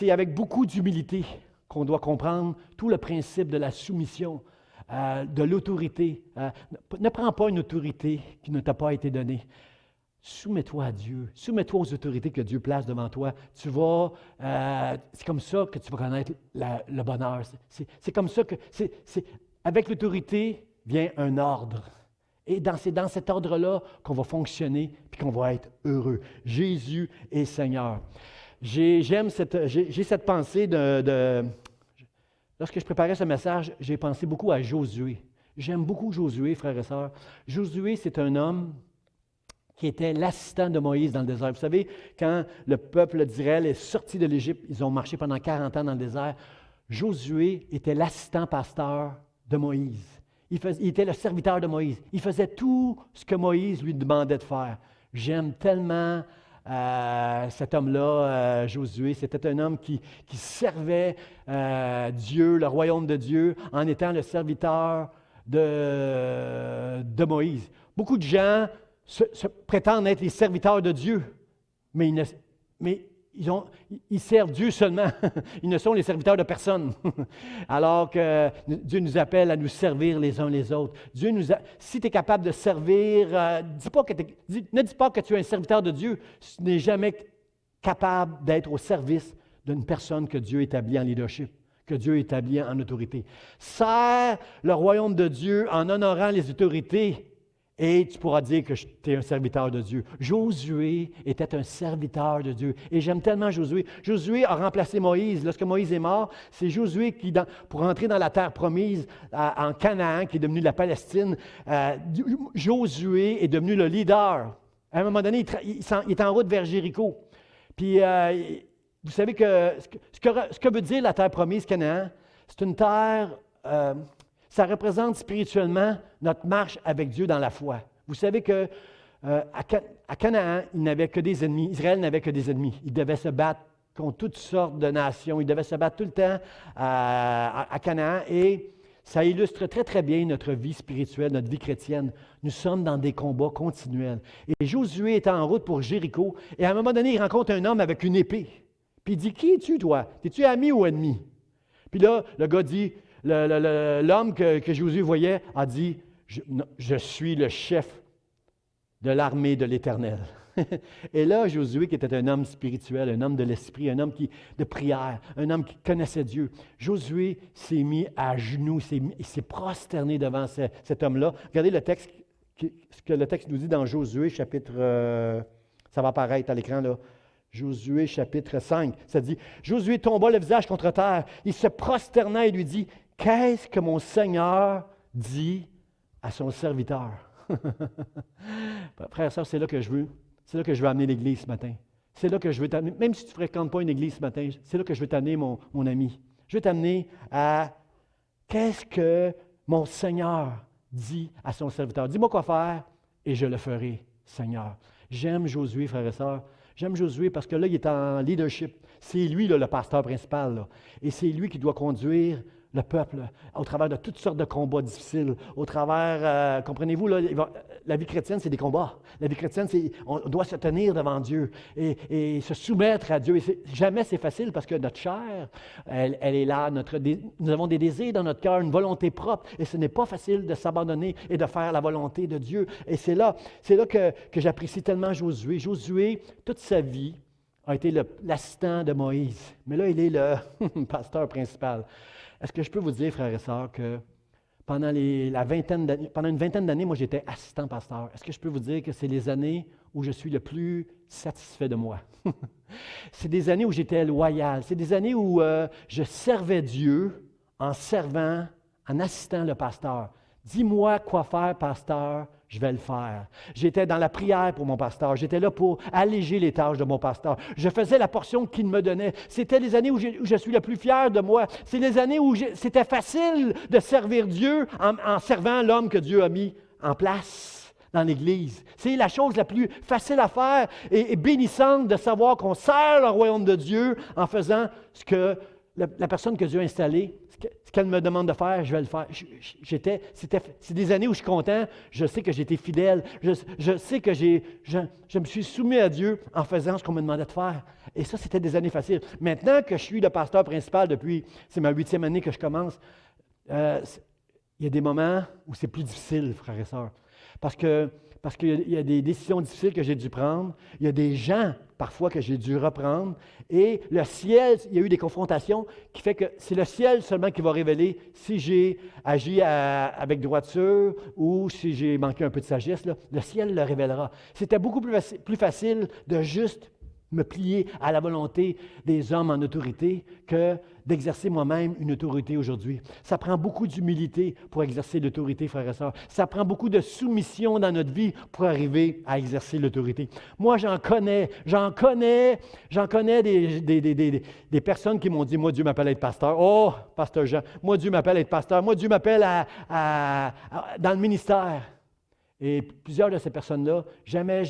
avec beaucoup d'humilité qu'on doit comprendre tout le principe de la soumission, de l'autorité. Ne prends pas une autorité qui ne t'a pas été donnée. Soumets-toi à Dieu. Soumets-toi aux autorités que Dieu place devant toi. C'est comme ça que tu vas connaître le bonheur. C'est comme ça que... avec l'autorité vient un ordre. Et c'est dans cet ordre-là qu'on va fonctionner et qu'on va être heureux. Jésus est Seigneur. J'ai cette pensée lorsque je préparais ce message, j'ai pensé beaucoup à Josué. J'aime beaucoup Josué, frères et sœurs. Josué, c'est un homme qui était l'assistant de Moïse dans le désert. Vous savez, quand le peuple d'Israël est sorti de l'Égypte, ils ont marché pendant 40 ans dans le désert, Josué était l'assistant pasteur de Moïse. Il était le serviteur de Moïse. Il faisait tout ce que Moïse lui demandait de faire. J'aime tellement cet homme-là, Josué. C'était un homme qui servait Dieu, le royaume de Dieu, en étant le serviteur de Moïse. Beaucoup de gens se prétendent être les serviteurs de Dieu, mais ils servent Dieu seulement. Ils ne sont les serviteurs de personne. Alors que Dieu nous appelle à nous servir les uns les autres. Si tu es capable de servir, ne dis pas que tu es un serviteur de Dieu si tu n'es jamais capable d'être au service d'une personne que Dieu établit en leadership, que Dieu établit en autorité. Sers le royaume de Dieu en honorant les autorités. Et tu pourras dire que tu es un serviteur de Dieu. Josué était un serviteur de Dieu. Et j'aime tellement Josué. Josué a remplacé Moïse. Lorsque Moïse est mort, c'est Josué qui, pour entrer dans la terre promise en Canaan, qui est devenu la Palestine, Josué est devenu le leader. À un moment donné, il est en route vers Jéricho. Puis, vous savez que ce que veut dire la terre promise, Canaan, c'est une terre... ça représente spirituellement notre marche avec Dieu dans la foi. Vous savez que à Canaan, il n'avait que des ennemis. Israël n'avait que des ennemis. Il devait se battre contre toutes sortes de nations. Il devait se battre tout le temps à Canaan. Et ça illustre très, très bien notre vie spirituelle, notre vie chrétienne. Nous sommes dans des combats continuels. Et Josué est en route pour Jéricho. Et à un moment donné, il rencontre un homme avec une épée. Puis il dit, « Qui es-tu, toi? Es-tu ami ou ennemi? » Puis là, le gars dit... L'homme que Josué voyait a dit, je suis le chef de l'armée de l'Éternel. Et là, Josué, qui était un homme spirituel, un homme de l'esprit, un homme de prière, un homme qui connaissait Dieu, Josué s'est mis à genoux, il s'est prosterné devant cet homme-là. Regardez le texte, ce que le texte nous dit dans Josué, chapitre, ça va apparaître à l'écran là, Josué chapitre 5, ça dit, Josué tomba le visage contre terre, il se prosterna et lui dit, « Qu'est-ce que mon Seigneur dit à son serviteur? » Frère et sœur, c'est là que je veux amener l'Église ce matin. C'est là que je veux t'amener, même si tu ne fréquentes pas une Église ce matin, c'est là que je veux t'amener, mon ami. Je veux t'amener à, qu'est-ce que mon Seigneur dit à son serviteur? Dis-moi quoi faire et je le ferai, Seigneur. J'aime Josué, frère et sœur. J'aime Josué parce que là, il est en leadership. C'est lui, là, le pasteur principal. Là. Et c'est lui qui doit conduire le peuple au travers de toutes sortes de combats difficiles. Au travers, comprenez-vous, là, la vie chrétienne, c'est des combats. La vie chrétienne, on doit se tenir devant Dieu et se soumettre à Dieu. Et jamais c'est facile parce que notre chair, elle est là. Nous avons des désirs dans notre cœur, une volonté propre. Et ce n'est pas facile de s'abandonner et de faire la volonté de Dieu. Et c'est là que j'apprécie tellement Josué. Josué, toute sa vie, a été l'assistant de Moïse. Mais là, il est le pasteur principal. Est-ce que je peux vous dire, frères et sœurs, que pendant une vingtaine d'années, moi, j'étais assistant pasteur. Est-ce que je peux vous dire que c'est les années où je suis le plus satisfait de moi? C'est des années où j'étais loyal. C'est des années où je servais Dieu en assistant le pasteur. Dis-moi quoi faire, pasteur, je vais le faire. J'étais dans la prière pour mon pasteur. J'étais là pour alléger les tâches de mon pasteur. Je faisais la portion qu'il me donnait. C'était les années où je suis le plus fier de moi. C'est les années où c'était facile de servir Dieu en servant l'homme que Dieu a mis en place dans l'Église. C'est la chose la plus facile à faire et bénissante de savoir qu'on sert le royaume de Dieu en faisant ce que la personne que Dieu a installée, ce qu'elle me demande de faire, je vais le faire. C'est des années où je suis content, je sais que j'ai été fidèle, je sais que je me suis soumis à Dieu en faisant ce qu'on me demandait de faire. Et ça, c'était des années faciles. Maintenant que je suis le pasteur principal c'est ma 8e année que je commence, il y a des moments où c'est plus difficile, frères et sœurs. Parce qu'il y a des décisions difficiles que j'ai dû prendre. Il y a des gens, parfois, que j'ai dû reprendre. Et le ciel, il y a eu des confrontations qui fait que c'est le ciel seulement qui va révéler si j'ai agi avec droiture ou si j'ai manqué un peu de sagesse. Là, le ciel le révélera. C'était beaucoup plus facile de juste me plier à la volonté des hommes en autorité que d'exercer moi-même une autorité aujourd'hui. Ça prend beaucoup d'humilité pour exercer l'autorité, frères et sœurs. Ça prend beaucoup de soumission dans notre vie pour arriver à exercer l'autorité. Moi, j'en connais des personnes qui m'ont dit, moi, Dieu m'appelle à être pasteur. Oh, pasteur Jean, moi, Dieu m'appelle à être pasteur. Moi, Dieu m'appelle dans le ministère. Et plusieurs de ces personnes-là, jamais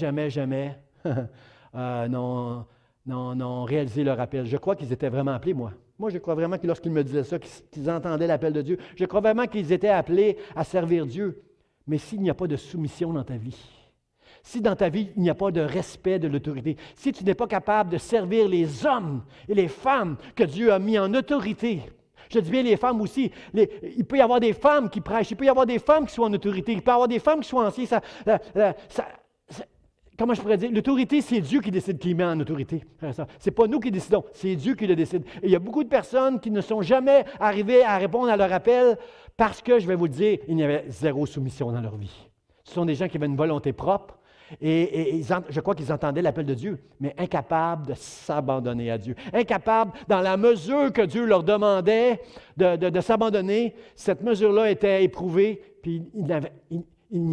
n'ont réalisé leur appel. Je crois qu'ils étaient vraiment appelés, moi. Moi, je crois vraiment que lorsqu'ils me disaient ça, qu'ils entendaient l'appel de Dieu, je crois vraiment qu'ils étaient appelés à servir Dieu. Mais s'il n'y a pas de soumission dans ta vie, si dans ta vie, il n'y a pas de respect de l'autorité, si tu n'es pas capable de servir les hommes et les femmes que Dieu a mis en autorité, je dis bien les femmes aussi, il peut y avoir des femmes qui prêchent, il peut y avoir des femmes qui sont en autorité, il peut y avoir des femmes qui sont anciennes, comment je pourrais dire? L'autorité, c'est Dieu qui décide qui met en autorité. Ce n'est pas nous qui décidons, c'est Dieu qui le décide. Et il y a beaucoup de personnes qui ne sont jamais arrivées à répondre à leur appel parce que, je vais vous le dire, il y avait zéro soumission dans leur vie. Ce sont des gens qui avaient une volonté propre et je crois qu'ils entendaient l'appel de Dieu, mais incapables de s'abandonner à Dieu. Incapables, dans la mesure que Dieu leur demandait de s'abandonner, cette mesure-là était éprouvée, puis ils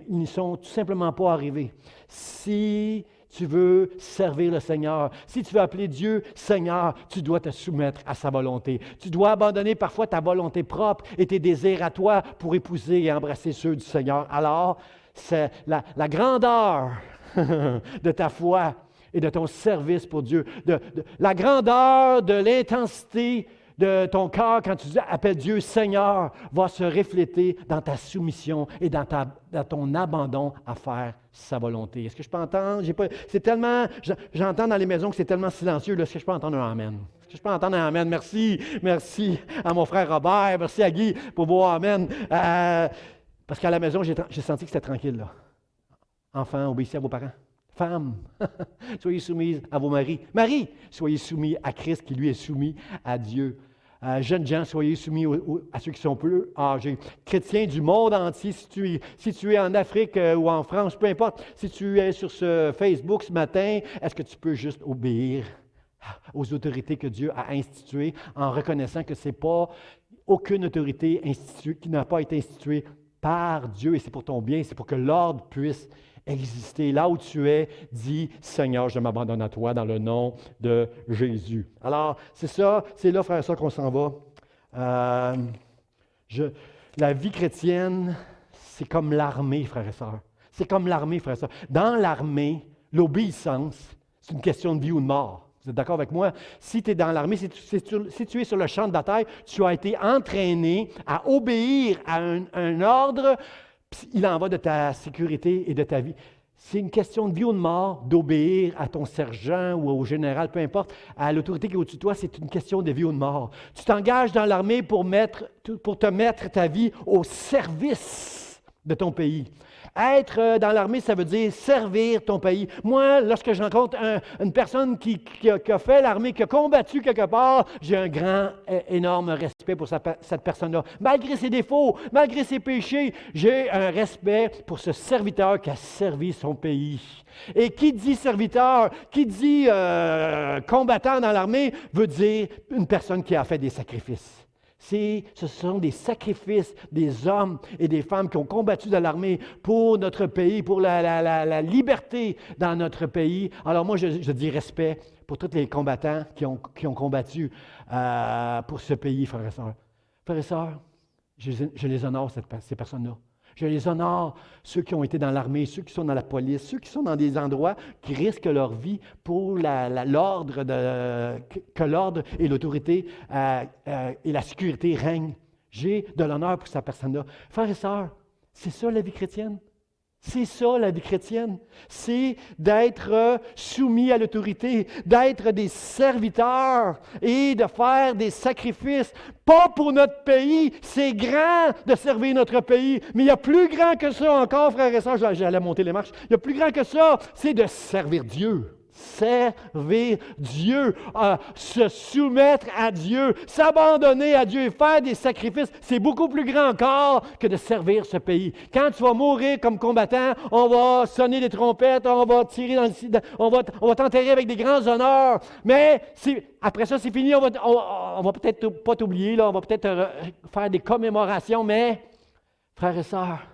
n'y sont tout simplement pas arrivés. Si tu veux servir le Seigneur, si tu veux appeler Dieu Seigneur, tu dois te soumettre à sa volonté. Tu dois abandonner parfois ta volonté propre et tes désirs à toi pour épouser et embrasser ceux du Seigneur. Alors, c'est la grandeur de ta foi et de ton service pour Dieu, la grandeur de l'intensité de ton cœur, quand tu appelles Dieu Seigneur, va se refléter dans ta soumission et dans ton abandon à faire sa volonté. Est-ce que je peux entendre? J'entends dans les maisons que c'est tellement silencieux. Là, est-ce que je peux entendre un Amen? Est-ce que je peux entendre un Amen? Merci à mon frère Robert, merci à Guy pour vos Amen. Parce qu'à la maison, j'ai senti que c'était tranquille, là. Enfants, obéissez à vos parents. Femmes, soyez soumises à vos maris. Maris, soyez soumis à Christ qui lui est soumis à Dieu. Jeunes gens, soyez soumis à ceux qui sont plus âgés. Chrétiens du monde entier, si tu es en Afrique ou en France, peu importe, si tu es sur ce Facebook ce matin, est-ce que tu peux juste obéir aux autorités que Dieu a instituées en reconnaissant que ce n'est pas aucune autorité qui n'a pas été instituée par Dieu et c'est pour ton bien, c'est pour que l'ordre puisse exister. Là où tu es, dis « Seigneur, je m'abandonne à toi dans le nom de Jésus ». Alors, c'est là, frère et sœurs, qu'on s'en va. La vie chrétienne, c'est comme l'armée, frère et sœurs. C'est comme l'armée, frère et sœurs. Dans l'armée, l'obéissance, c'est une question de vie ou de mort. Vous êtes d'accord avec moi? Si tu es dans l'armée, si tu es sur le champ de bataille, tu as été entraîné à obéir à un ordre. Il en va de ta sécurité et de ta vie. C'est une question de vie ou de mort, d'obéir à ton sergent ou au général, peu importe, à l'autorité qui est au-dessus de toi, c'est une question de vie ou de mort. Tu t'engages dans l'armée pour te mettre ta vie au service de ton pays. Être dans l'armée, ça veut dire servir ton pays. Moi, lorsque je rencontre une personne qui a fait l'armée, qui a combattu quelque part, j'ai un grand, énorme respect pour cette personne-là. Malgré ses défauts, malgré ses péchés, j'ai un respect pour ce serviteur qui a servi son pays. Et qui dit serviteur, qui dit combattant dans l'armée, veut dire une personne qui a fait des sacrifices. Ce sont des sacrifices des hommes et des femmes qui ont combattu dans l'armée pour notre pays, pour la liberté dans notre pays. Alors moi, je dis respect pour tous les combattants qui ont combattu pour ce pays, frères et sœurs. Frères et sœurs, je les honore, ces personnes-là. Je les honore, ceux qui ont été dans l'armée, ceux qui sont dans la police, ceux qui sont dans des endroits qui risquent leur vie pour l'ordre, que l'ordre et l'autorité et la sécurité règnent. J'ai de l'honneur pour cette personne-là. Frères et sœurs, c'est ça la vie chrétienne. C'est ça la vie chrétienne. C'est d'être soumis à l'autorité, d'être des serviteurs et de faire des sacrifices. Pas pour notre pays, c'est grand de servir notre pays, mais il y a plus grand que ça encore, frères et sœurs, j'allais monter les marches, il y a plus grand que ça, c'est de servir Dieu. Servir Dieu, se soumettre à Dieu, s'abandonner à Dieu et faire des sacrifices, c'est beaucoup plus grand encore que de servir ce pays. Quand tu vas mourir comme combattant, on va sonner des trompettes, on va tirer on va t'enterrer avec des grands honneurs, mais après ça, c'est fini, on va peut-être pas t'oublier, là, on va peut-être faire des commémorations, mais, frères et sœurs,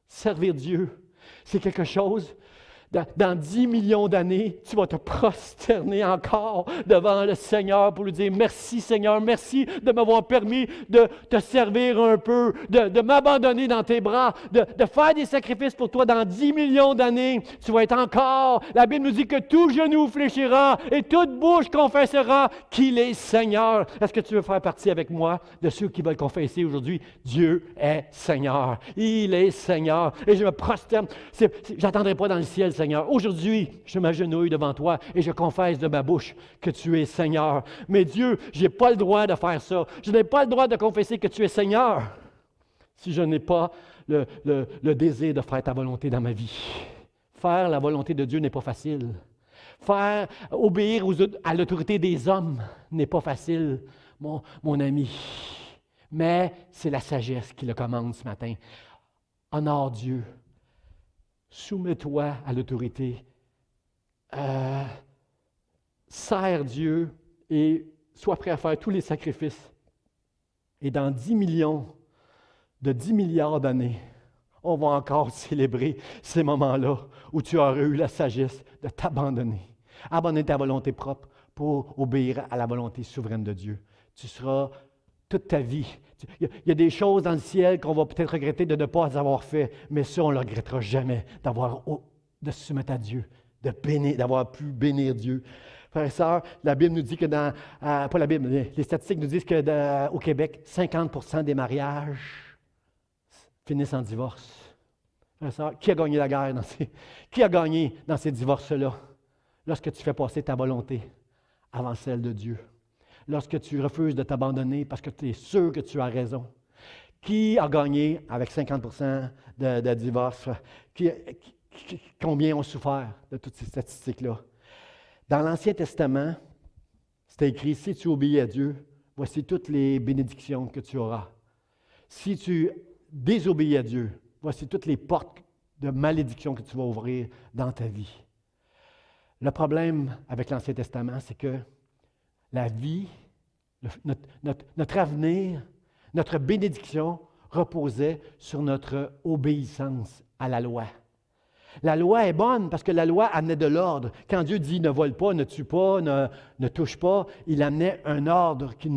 servir Dieu, c'est quelque chose. Dans 10 millions d'années, tu vas te prosterner encore devant le Seigneur pour lui dire « Merci Seigneur, merci de m'avoir permis de te servir un peu, de m'abandonner dans tes bras, de faire des sacrifices pour toi. Dans 10 millions d'années, tu vas être encore... » La Bible nous dit que tout genou fléchira et toute bouche confessera qu'il est Seigneur. Est-ce que tu veux faire partie avec moi de ceux qui veulent confesser aujourd'hui « Dieu est Seigneur, il est Seigneur. » Et je me prosterne. Je n'attendrai pas dans le ciel, Seigneur. Aujourd'hui, je m'agenouille devant toi et je confesse de ma bouche que tu es Seigneur. Mais Dieu, je n'ai pas le droit de faire ça. Je n'ai pas le droit de confesser que tu es Seigneur si je n'ai pas le désir de faire ta volonté dans ma vie. Faire la volonté de Dieu n'est pas facile. Obéir à l'autorité des hommes n'est pas facile, mon ami. Mais c'est la sagesse qui le commande ce matin. Honore Dieu. Soumets-toi à l'autorité. Sers Dieu et sois prêt à faire tous les sacrifices. Et dans 10 milliards d'années, on va encore célébrer ces moments-là où tu auras eu la sagesse de t'abandonner. Abandonner ta volonté propre pour obéir à la volonté souveraine de Dieu. Tu seras toute ta vie. Il y a des choses dans le ciel qu'on va peut-être regretter de ne pas avoir fait, mais ça, on ne le regrettera jamais, de se soumettre à Dieu, d'avoir pu bénir Dieu. Frères et sœurs, la Bible nous dit que pas la Bible, les statistiques nous disent qu'au Québec, 50% des mariages finissent en divorce. Frères et sœurs, qui a gagné la guerre qui a gagné dans ces divorces-là? Lorsque tu fais passer ta volonté avant celle de Dieu. Lorsque tu refuses de t'abandonner parce que tu es sûr que tu as raison. Qui a gagné avec 50% de divorce? Combien ont souffert de toutes ces statistiques-là? Dans l'Ancien Testament, c'était écrit, si tu obéis à Dieu, voici toutes les bénédictions que tu auras. Si tu désobéis à Dieu, voici toutes les portes de malédiction que tu vas ouvrir dans ta vie. Le problème avec l'Ancien Testament, c'est que la vie, notre avenir, notre bénédiction reposait sur notre obéissance à la loi. La loi est bonne parce que la loi amenait de l'ordre. Quand Dieu dit « ne vole pas, ne tue pas, ne touche pas », il amenait un ordre qui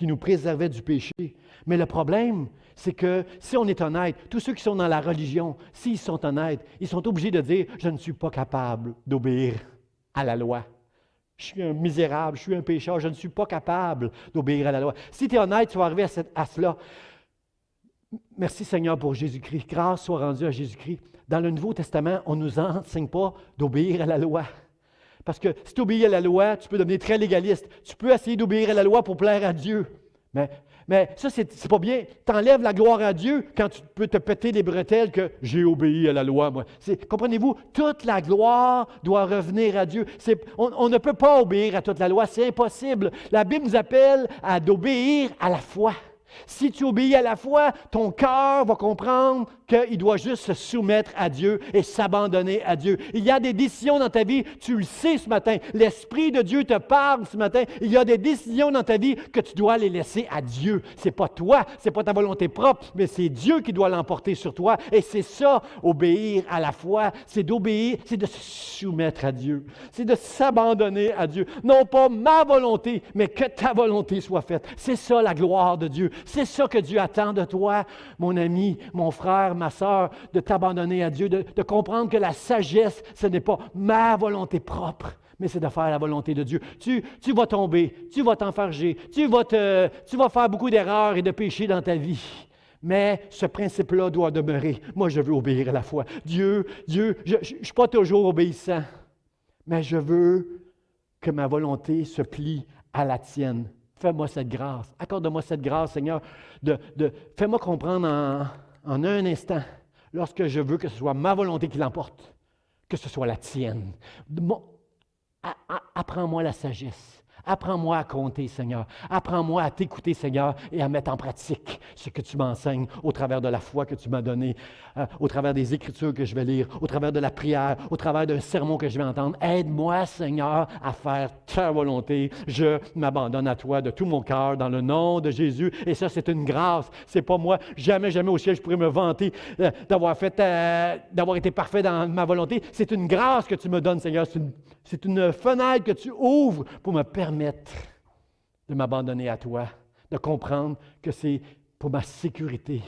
nous préservait du péché. Mais le problème, c'est que si on est honnête, tous ceux qui sont dans la religion, s'ils sont honnêtes, ils sont obligés de dire « je ne suis pas capable d'obéir à la loi ». Je suis un misérable, je suis un pécheur, je ne suis pas capable d'obéir à la loi. Si tu es honnête, tu vas arriver à cela. Merci Seigneur pour Jésus-Christ. Grâce soit rendue à Jésus-Christ. Dans le Nouveau Testament, on ne nous enseigne pas d'obéir à la loi. Parce que si tu obéis à la loi, tu peux devenir très légaliste. Tu peux essayer d'obéir à la loi pour plaire à Dieu. Mais ça, c'est pas bien. Tu enlèves la gloire à Dieu quand tu peux te péter les bretelles que j'ai obéi à la loi, moi. Comprenez-vous, toute la gloire doit revenir à Dieu. On ne peut pas obéir à toute la loi, c'est impossible. La Bible nous appelle d'obéir à la foi. Si tu obéis à la foi, ton cœur va comprendre qu'il doit juste se soumettre à Dieu et s'abandonner à Dieu. Il y a des décisions dans ta vie, tu le sais ce matin. L'Esprit de Dieu te parle ce matin. Il y a des décisions dans ta vie que tu dois les laisser à Dieu. Ce n'est pas toi, ce n'est pas ta volonté propre, mais c'est Dieu qui doit l'emporter sur toi. Et c'est ça, obéir à la foi, c'est d'obéir, c'est de se soumettre à Dieu. C'est de s'abandonner à Dieu. Non pas ma volonté, mais que ta volonté soit faite. C'est ça la gloire de Dieu. C'est ça que Dieu attend de toi, mon ami, mon frère, ma sœur, de t'abandonner à Dieu, de comprendre que la sagesse, ce n'est pas ma volonté propre, mais c'est de faire la volonté de Dieu. Tu vas tomber, tu vas t'enfarger, tu vas faire beaucoup d'erreurs et de péchés dans ta vie. Mais ce principe-là doit demeurer. Moi, je veux obéir à la foi. Dieu, je ne suis pas toujours obéissant, mais je veux que ma volonté se plie à la tienne. Fais-moi cette grâce. Accorde-moi cette grâce, Seigneur. Fais-moi comprendre en un instant, lorsque je veux que ce soit ma volonté qui l'emporte, que ce soit la tienne. Apprends-moi la sagesse. Apprends-moi à compter, Seigneur. Apprends-moi à t'écouter, Seigneur, et à mettre en pratique ce que tu m'enseignes au travers de la foi que tu m'as donnée, au travers des Écritures que je vais lire, au travers de la prière, au travers d'un sermon que je vais entendre. Aide-moi, Seigneur, à faire ta volonté. Je m'abandonne à toi de tout mon cœur dans le nom de Jésus. Et ça, c'est une grâce. C'est pas moi. Jamais, jamais au ciel, je pourrais me vanter d'avoir été parfait dans ma volonté. C'est une grâce que tu me donnes, Seigneur. C'est une fenêtre que tu ouvres pour me permettre de m'abandonner à toi, de comprendre que c'est pour ma sécurité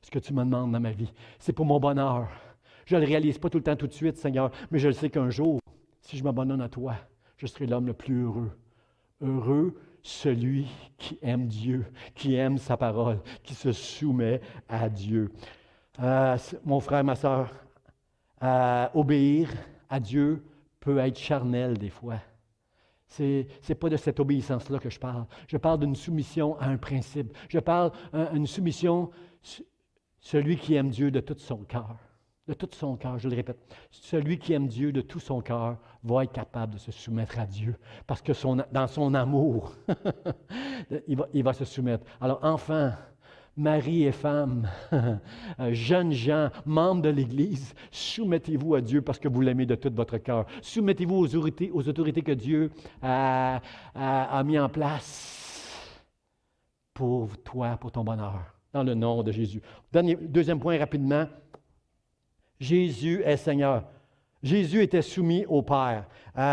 ce que tu me demandes dans ma vie. C'est pour mon bonheur. Je ne le réalise pas tout le temps, tout de suite, Seigneur, mais je le sais qu'un jour, si je m'abandonne à toi, je serai l'homme le plus heureux. Heureux celui qui aime Dieu, qui aime sa parole, qui se soumet à Dieu. Mon frère, ma soeur, obéir à Dieu peut être charnel des fois. Ce n'est pas de cette obéissance-là que je parle. Je parle d'une soumission à un principe. Je parle d'une soumission, celui qui aime Dieu de tout son cœur. De tout son cœur, je le répète. Celui qui aime Dieu de tout son cœur va être capable de se soumettre à Dieu. Parce que dans son amour, il va se soumettre. Alors, enfants, mari et femme, jeunes gens, membres de l'Église, soumettez-vous à Dieu parce que vous l'aimez de tout votre cœur. Soumettez-vous aux autorités que Dieu a mis en place pour toi, pour ton bonheur, dans le nom de Jésus. Deuxième point rapidement, Jésus est Seigneur. Jésus était soumis au Père.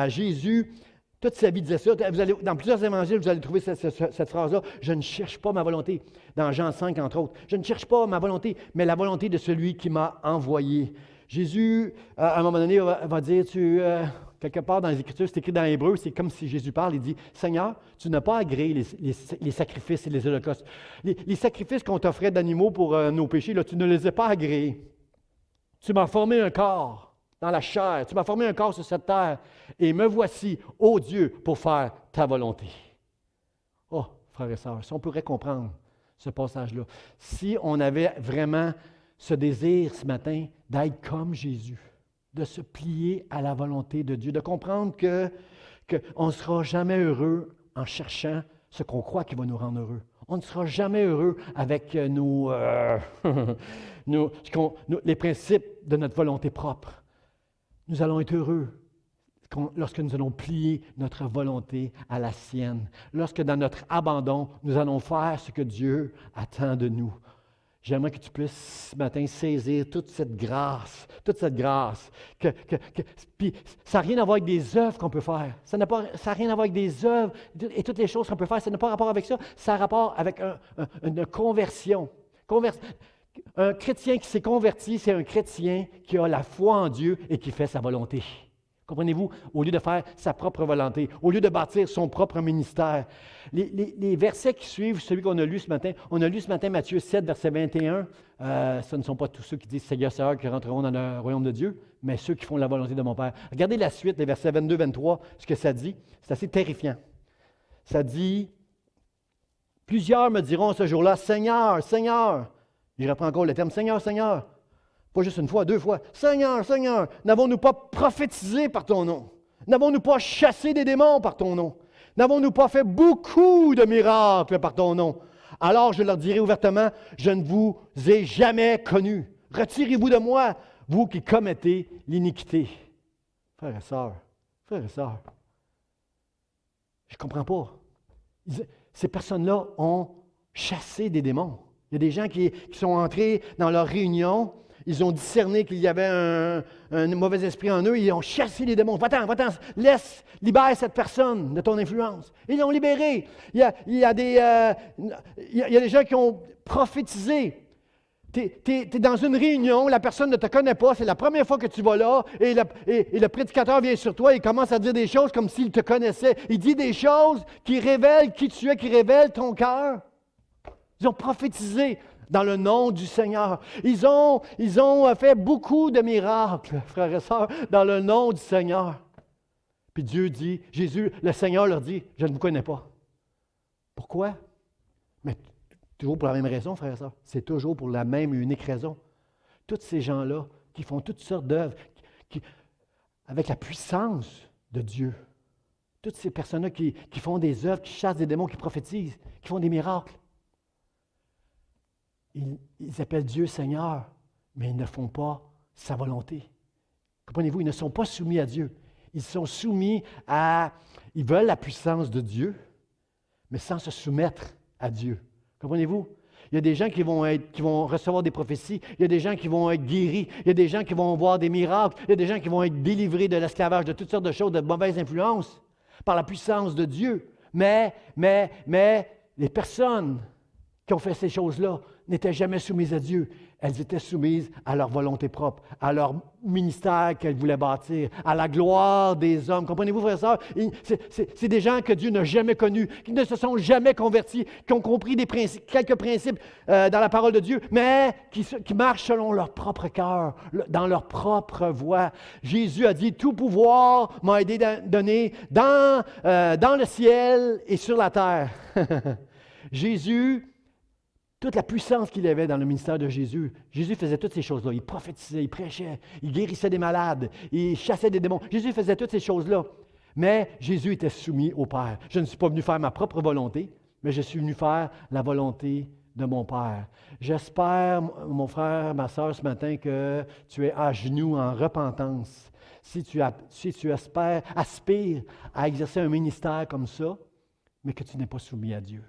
Jésus, toute sa vie disait ça. Dans plusieurs évangiles, vous allez trouver cette phrase-là. « Je ne cherche pas ma volonté ». Dans Jean 5, entre autres. « Je ne cherche pas ma volonté, mais la volonté de celui qui m'a envoyé ». Jésus, à un moment donné, va dire, quelque part dans les Écritures, c'est écrit dans l'Hébreu, c'est comme si Jésus parle, il dit, « Seigneur, tu n'as pas agréé les sacrifices et les holocaustes. Les sacrifices qu'on t'offrait d'animaux pour nos péchés, là, tu ne les as pas agréés. Tu m'as formé un corps dans la chair, tu m'as formé un corps sur cette terre, et me voici, ô Dieu, pour faire ta volonté. » Oh, frères et sœurs, si on pourrait comprendre ce passage-là, si on avait vraiment ce désir ce matin d'être comme Jésus, de se plier à la volonté de Dieu, de comprendre qu'on ne sera jamais heureux en cherchant ce qu'on croit qui va nous rendre heureux. On ne sera jamais heureux avec les principes de notre volonté propre. Nous allons être heureux lorsque nous allons plier notre volonté à la sienne. Lorsque dans notre abandon, nous allons faire ce que Dieu attend de nous. J'aimerais que tu puisses ce matin saisir toute cette grâce. Puis ça n'a rien à voir avec des œuvres qu'on peut faire. Ça n'a rien à voir avec des œuvres et toutes les choses qu'on peut faire. Ça n'a pas rapport avec ça. Ça a rapport avec une conversion. Un chrétien qui s'est converti, c'est un chrétien qui a la foi en Dieu et qui fait sa volonté. Comprenez-vous? Au lieu de faire sa propre volonté, au lieu de bâtir son propre ministère. Les versets qui suivent, celui qu'on a lu ce matin, on a lu ce matin Matthieu 7, verset 21. Ce ne sont pas tous ceux qui disent « Seigneur, Seigneur » qui rentreront dans le royaume de Dieu, mais ceux qui font la volonté de mon Père. Regardez la suite, les versets 22-23, ce que ça dit. C'est assez terrifiant. Ça dit « Plusieurs me diront ce jour-là, « Seigneur, Seigneur ». Je reprends encore le terme « Seigneur, Seigneur ». Pas juste une fois, deux fois. « Seigneur, Seigneur, n'avons-nous pas prophétisé par ton nom? N'avons-nous pas chassé des démons par ton nom? N'avons-nous pas fait beaucoup de miracles par ton nom? Alors je leur dirai ouvertement, je ne vous ai jamais connus. Retirez-vous de moi, vous qui commettez l'iniquité. Frères et sœurs, je ne comprends pas. Ces personnes-là ont chassé des démons. Il y a des gens qui sont entrés dans leur réunion, ils ont discerné qu'il y avait un mauvais esprit en eux, ils ont chassé les démons. Va-t'en, libère cette personne de ton influence. Ils l'ont libéré. Il y a des gens qui ont prophétisé. Tu es dans une réunion, la personne ne te connaît pas, c'est la première fois que tu vas là, et le prédicateur vient sur toi, il commence à dire des choses comme s'il te connaissait. Il dit des choses qui révèlent qui tu es, qui révèlent ton cœur. Ils ont prophétisé dans le nom du Seigneur. Ils ont fait beaucoup de miracles, frères et sœurs, dans le nom du Seigneur. Puis Dieu dit, Jésus, le Seigneur leur dit, je ne vous connais pas. Pourquoi? Mais toujours pour la même raison, frères et sœurs. C'est toujours pour la même et unique raison. Tous ces gens-là qui font toutes sortes d'œuvres, avec la puissance de Dieu. Toutes ces personnes-là qui font des œuvres, qui chassent des démons, qui prophétisent, qui font des miracles. Ils appellent Dieu Seigneur, mais ils ne font pas sa volonté. Comprenez-vous, ils ne sont pas soumis à Dieu. Ils sont soumis ils veulent la puissance de Dieu, mais sans se soumettre à Dieu. Comprenez-vous? Il y a des gens qui vont recevoir des prophéties, il y a des gens qui vont être guéris, il y a des gens qui vont voir des miracles, il y a des gens qui vont être délivrés de l'esclavage, de toutes sortes de choses, de mauvaises influences, par la puissance de Dieu. Mais les personnes qui ont fait ces choses-là n'étaient jamais soumises à Dieu. Elles étaient soumises à leur volonté propre, à leur ministère qu'elles voulaient bâtir, à la gloire des hommes. Comprenez-vous, frères et sœurs? C'est des gens que Dieu n'a jamais connus, qui ne se sont jamais convertis, qui ont compris quelques principes dans la parole de Dieu, mais qui marchent selon leur propre cœur, dans leur propre voie. Jésus a dit, « Tout pouvoir m'a été donné dans le ciel et sur la terre. » Jésus, toute la puissance qu'il avait dans le ministère de Jésus, Jésus faisait toutes ces choses-là. Il prophétisait, il prêchait, il guérissait des malades, il chassait des démons. Jésus faisait toutes ces choses-là. Mais Jésus était soumis au Père. Je ne suis pas venu faire ma propre volonté, mais je suis venu faire la volonté de mon Père. J'espère, mon frère, ma soeur, ce matin, que tu es à genoux en repentance. Si tu aspires à exercer un ministère comme ça, mais que tu n'es pas soumis à Dieu.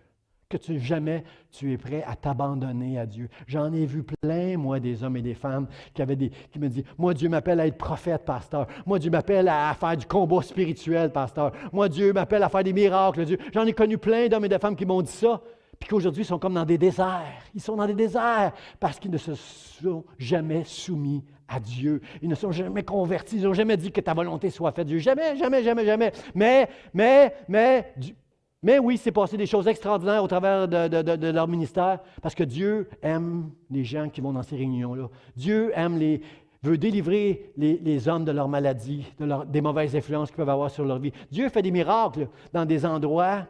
Que jamais tu es prêt à t'abandonner à Dieu. J'en ai vu plein, moi, des hommes et des femmes qui me disent, moi, Dieu m'appelle à être prophète, pasteur. Moi, Dieu m'appelle à faire du combat spirituel, pasteur. Moi, Dieu m'appelle à faire des miracles, Dieu. J'en ai connu plein d'hommes et de femmes qui m'ont dit ça, puis qu'aujourd'hui, ils sont comme dans des déserts. Ils sont dans des déserts parce qu'ils ne se sont jamais soumis à Dieu. Ils ne sont jamais convertis. Ils n'ont jamais dit que ta volonté soit faite, Dieu. Jamais, jamais, jamais, jamais. Mais oui, c'est passé des choses extraordinaires au travers de leur ministère parce que Dieu aime les gens qui vont dans ces réunions-là. Dieu veut délivrer les hommes de leur maladie, des mauvaises influences qu'ils peuvent avoir sur leur vie. Dieu fait des miracles dans des endroits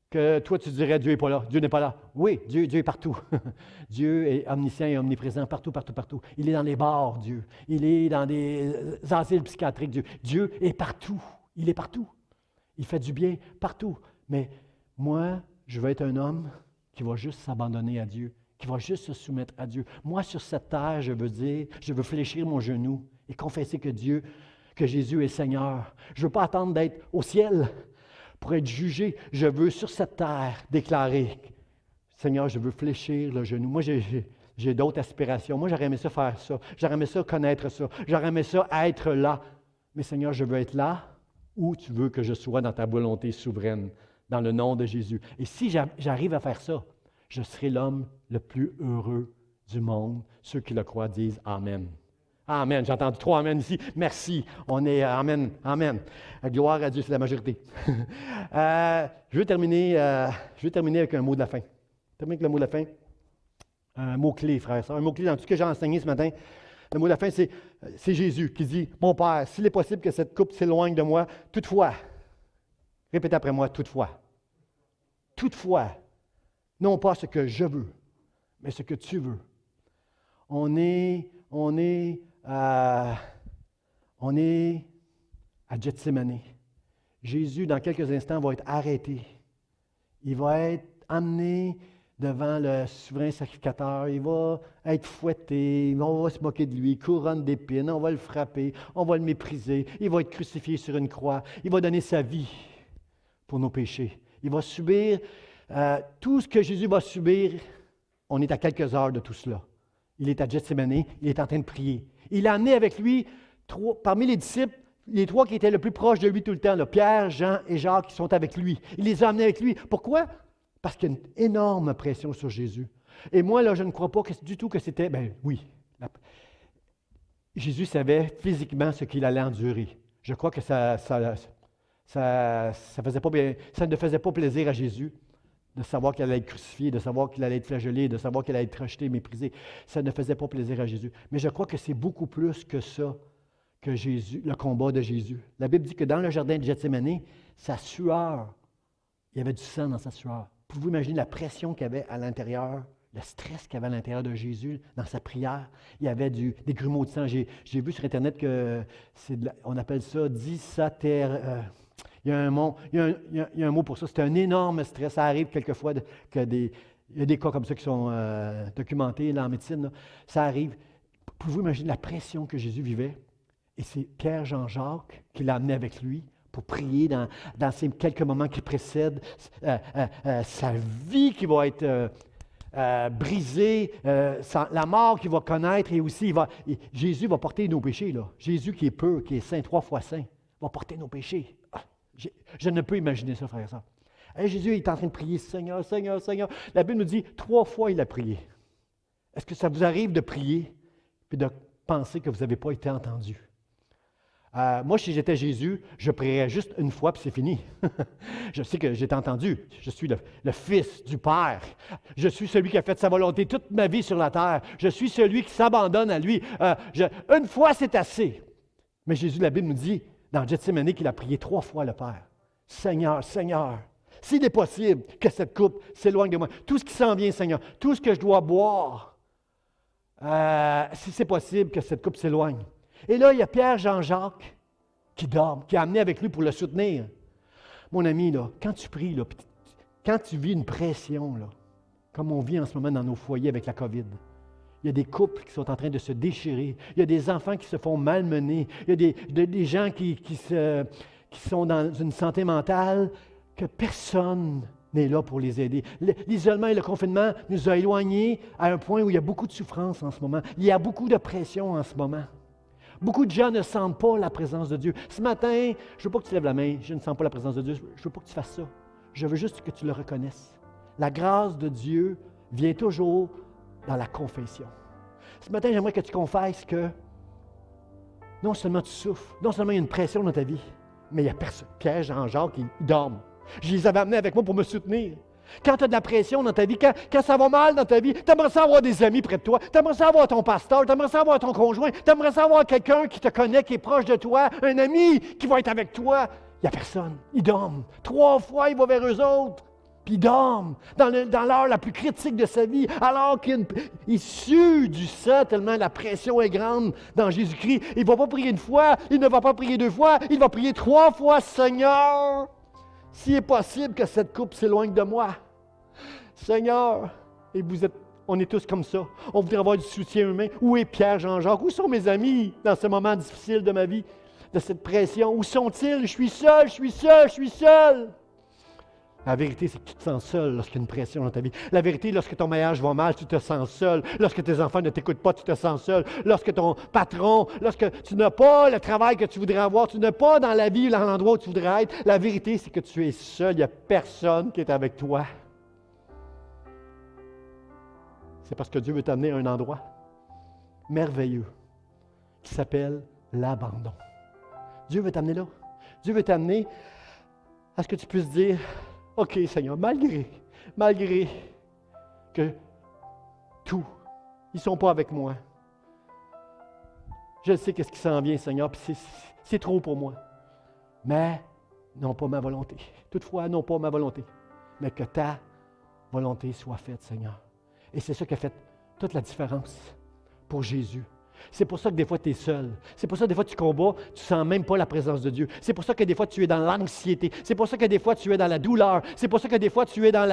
que toi, tu dirais, Dieu n'est pas là. Dieu n'est pas là. Oui, Dieu est partout. Dieu est omniscient et omniprésent partout, partout, partout. Il est dans les bars, Dieu. Il est dans des asiles psychiatriques, Dieu. Dieu est partout. Il est partout. Il fait du bien partout. Mais moi, je veux être un homme qui va juste s'abandonner à Dieu, qui va juste se soumettre à Dieu. Moi, sur cette terre, je veux fléchir mon genou et confesser que Jésus est Seigneur. Je ne veux pas attendre d'être au ciel pour être jugé. Je veux, sur cette terre, déclarer, Seigneur, je veux fléchir le genou. Moi, j'ai d'autres aspirations. Moi, j'aurais aimé ça faire ça. J'aurais aimé ça connaître ça. J'aurais aimé ça être là. Mais Seigneur, je veux être là où tu veux que je sois dans ta volonté souveraine, dans le nom de Jésus. Et si j'arrive à faire ça, je serai l'homme le plus heureux du monde. Ceux qui le croient disent Amen. Amen. J'ai entendu 3 Amen ici. Merci. On est Amen. Amen. Gloire à Dieu, c'est la majorité. Je veux terminer avec un mot de la fin. Terminer avec le mot de la fin. Un mot-clé, frère. Un mot-clé dans tout ce que j'ai enseigné ce matin. Le mot de la fin, c'est Jésus qui dit, « Mon Père, s'il est possible que cette coupe s'éloigne de moi, toutefois, répétez après moi, toutefois, non pas ce que je veux, mais ce que tu veux. » On est à Gethsémani. Jésus, dans quelques instants, va être arrêté. Il va être amené devant le souverain sacrificateur. Il va être fouetté, on va se moquer de lui, couronne d'épines, on va le frapper, on va le mépriser. Il va être crucifié sur une croix. Il va donner sa vie pour nos péchés. Il va subir tout ce que Jésus va subir. On est à quelques heures de tout cela. Il est à Gethsémani, il est en train de prier. Il a amené avec lui, parmi les disciples, les trois qui étaient le plus proches de lui tout le temps, là, Pierre, Jean et Jacques, qui sont avec lui. Il les a amenés avec lui. Pourquoi? Parce qu'il y a une énorme pression sur Jésus. Et moi, là, je ne crois pas du tout que c'était... Ben oui, Jésus savait physiquement ce qu'il allait endurer. Je crois que ça ne faisait pas plaisir à Jésus de savoir qu'il allait être crucifié, de savoir qu'il allait être flagellé, de savoir qu'il allait être rejeté, méprisé. Ça ne faisait pas plaisir à Jésus. Mais je crois que c'est beaucoup plus que ça, que Jésus, le combat de Jésus. La Bible dit que dans le jardin de Gethsémani, sa sueur, il y avait du sang dans sa sueur. Pouvez-vous imaginer la pression qu'il y avait à l'intérieur, le stress qu'il y avait à l'intérieur de Jésus dans sa prière? Il y avait des grumeaux de sang. J'ai vu sur Internet que on appelle ça disater. Il y a un mot pour ça. C'est un énorme stress. Ça arrive quelquefois il y a des cas comme ça qui sont documentés là, en médecine. Là. Ça arrive. Pouvez-vous imaginer la pression que Jésus vivait? Et c'est Pierre, Jean, Jacques qui l'a amené avec lui pour prier dans ces quelques moments qui précèdent sa vie qui va être brisée, la mort qu'il va connaître, et aussi Jésus va porter nos péchés. Là. Jésus qui est pur, qui est saint, 3 fois saint, va porter nos péchés. Je ne peux imaginer ça, frère et sœur. Et Jésus est en train de prier, Seigneur, Seigneur, Seigneur. La Bible nous dit 3 fois il a prié. Est-ce que ça vous arrive de prier et de penser que vous n'avez pas été entendu? Moi, si j'étais Jésus, je prierais juste une fois, puis c'est fini. Je sais que j'ai été entendu. Je suis le Fils du Père. Je suis celui qui a fait sa volonté toute ma vie sur la terre. Je suis celui qui s'abandonne à lui. Une fois, c'est assez. Mais Jésus, la Bible nous dit, dans Gethsémani, qu'il a prié 3 fois le Père. Seigneur, Seigneur, s'il est possible que cette coupe s'éloigne de moi. Tout ce qui s'en vient, Seigneur, tout ce que je dois boire, si c'est possible que cette coupe s'éloigne. Et là, il y a Pierre, Jean, Jacques qui dorment, qui a amené avec lui pour le soutenir. Mon ami, là, quand tu pries, là, quand tu vis une pression, là, comme on vit en ce moment dans nos foyers avec la COVID, il y a des couples qui sont en train de se déchirer, il y a des enfants qui se font malmener, il y a des gens qui sont dans une santé mentale que personne n'est là pour les aider. L'isolement et le confinement nous a éloignés à un point où il y a beaucoup de souffrance en ce moment. Il y a beaucoup de pression en ce moment. Beaucoup de gens ne sentent pas la présence de Dieu. Ce matin, je ne veux pas que tu lèves la main, je ne sens pas la présence de Dieu, je ne veux pas que tu fasses ça. Je veux juste que tu le reconnaisses. La grâce de Dieu vient toujours dans la confession. Ce matin, j'aimerais que tu confesses que non seulement tu souffres, non seulement il y a une pression dans ta vie, mais il y a personne. Pierre, Jean, Jacques, ils dorment. Je les avais amenés avec moi pour me soutenir. Quand tu as de la pression dans ta vie, quand ça va mal dans ta vie, tu aimerais ça avoir des amis près de toi, tu aimerais ça avoir ton pasteur, tu aimerais ça avoir ton conjoint, tu aimerais ça avoir quelqu'un qui te connaît, qui est proche de toi, un ami qui va être avec toi. Il n'y a personne. Ils dorment. 3 fois, il va vers eux autres. Puis ils dorment dans l'heure la plus critique de sa vie, alors qu'il sue du sang tellement la pression est grande dans Jésus-Christ. Il ne va pas prier 1 fois, il ne va pas prier 2 fois, il va prier 3 fois, Seigneur, s'il est possible que cette coupe s'éloigne de moi. Seigneur, et on est tous comme ça. On voudrait avoir du soutien humain. Où est Pierre, Jean-Jacques? Où sont mes amis dans ce moment difficile de ma vie, de cette pression? Où sont-ils? Je suis seul, je suis seul, je suis seul. La vérité, c'est que tu te sens seul lorsqu'il y a une pression dans ta vie. La vérité, lorsque ton mariage va mal, tu te sens seul. Lorsque tes enfants ne t'écoutent pas, tu te sens seul. Lorsque ton patron, lorsque tu n'as pas le travail que tu voudrais avoir, tu n'es pas dans la vie, dans l'endroit où tu voudrais être, la vérité, c'est que tu es seul. Il n'y a personne qui est avec toi. C'est parce que Dieu veut t'amener à un endroit merveilleux qui s'appelle l'abandon. Dieu veut t'amener là. Dieu veut t'amener à ce que tu puisses dire, OK, Seigneur, malgré que tout, ils ne sont pas avec moi. Je sais qu'est-ce qui s'en vient, Seigneur, puis c'est trop pour moi. Mais non pas ma volonté. Toutefois, non pas ma volonté, mais que ta volonté soit faite, Seigneur. Et c'est ça qui a fait toute la différence pour Jésus. C'est pour ça que des fois, tu es seul. C'est pour ça que des fois, tu combats, tu ne sens même pas la présence de Dieu. C'est pour ça que des fois, tu es dans l'anxiété. C'est pour ça que des fois, tu es dans la douleur. C'est pour ça que des fois, tu es dans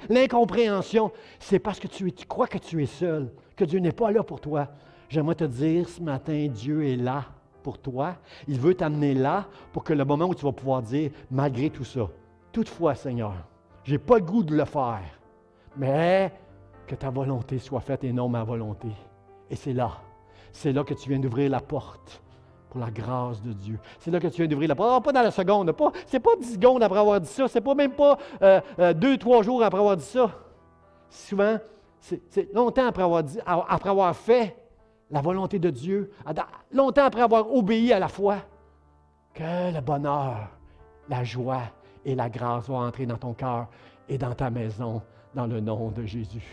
l'incompréhension. C'est parce que tu crois que tu es seul, que Dieu n'est pas là pour toi. J'aimerais te dire ce matin, Dieu est là pour toi. Il veut t'amener là pour que le moment où tu vas pouvoir dire, malgré tout ça, toutefois, Seigneur, je n'ai pas le goût de le faire, mais que ta volonté soit faite et non ma volonté. Et c'est là que tu viens d'ouvrir la porte pour la grâce de Dieu. C'est là que tu viens d'ouvrir la porte. Oh, pas dans la seconde, c'est pas 10 secondes après avoir dit ça, c'est pas même pas 2-3 jours après avoir dit ça. Souvent, c'est longtemps après avoir fait la volonté de Dieu, longtemps après avoir obéi à la foi, que le bonheur, la joie et la grâce vont entrer dans ton cœur et dans ta maison, dans le nom de Jésus.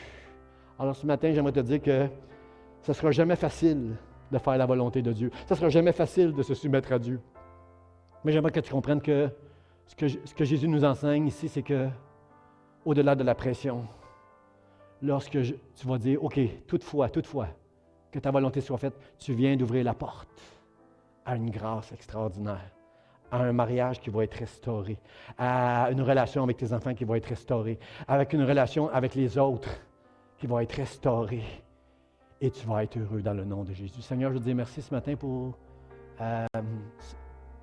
Alors ce matin, j'aimerais te dire que ce ne sera jamais facile de faire la volonté de Dieu. Ce ne sera jamais facile de se soumettre à Dieu. Mais j'aimerais que tu comprennes que ce que Jésus nous enseigne ici, c'est que, au-delà de la pression, lorsque tu vas dire, OK, toutefois, que ta volonté soit faite, tu viens d'ouvrir la porte à une grâce extraordinaire, à un mariage qui va être restauré, à une relation avec tes enfants qui va être restaurée, avec une relation avec les autres qui va être restaurée. Et tu vas être heureux dans le nom de Jésus. Seigneur, je te dis merci ce matin pour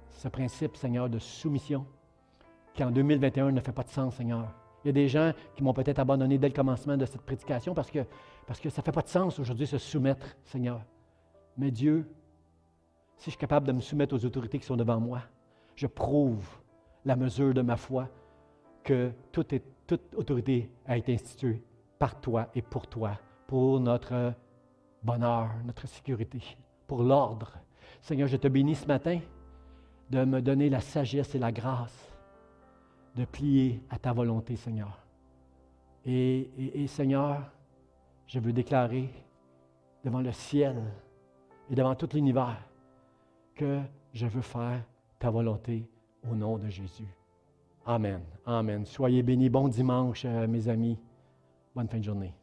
ce principe, Seigneur, de soumission qui en 2021 ne fait pas de sens, Seigneur. Il y a des gens qui m'ont peut-être abandonné dès le commencement de cette prédication parce que ça ne fait pas de sens aujourd'hui se soumettre, Seigneur. Mais Dieu, si je suis capable de me soumettre aux autorités qui sont devant moi, je prouve la mesure de ma foi que toute autorité a été instituée par toi et pour notre bonheur, notre sécurité, pour l'ordre. Seigneur, je te bénis ce matin de me donner la sagesse et la grâce de plier à ta volonté, Seigneur. Et Seigneur, je veux déclarer devant le ciel et devant tout l'univers que je veux faire ta volonté au nom de Jésus. Amen. Amen. Soyez bénis. Bon dimanche, mes amis. Bonne fin de journée.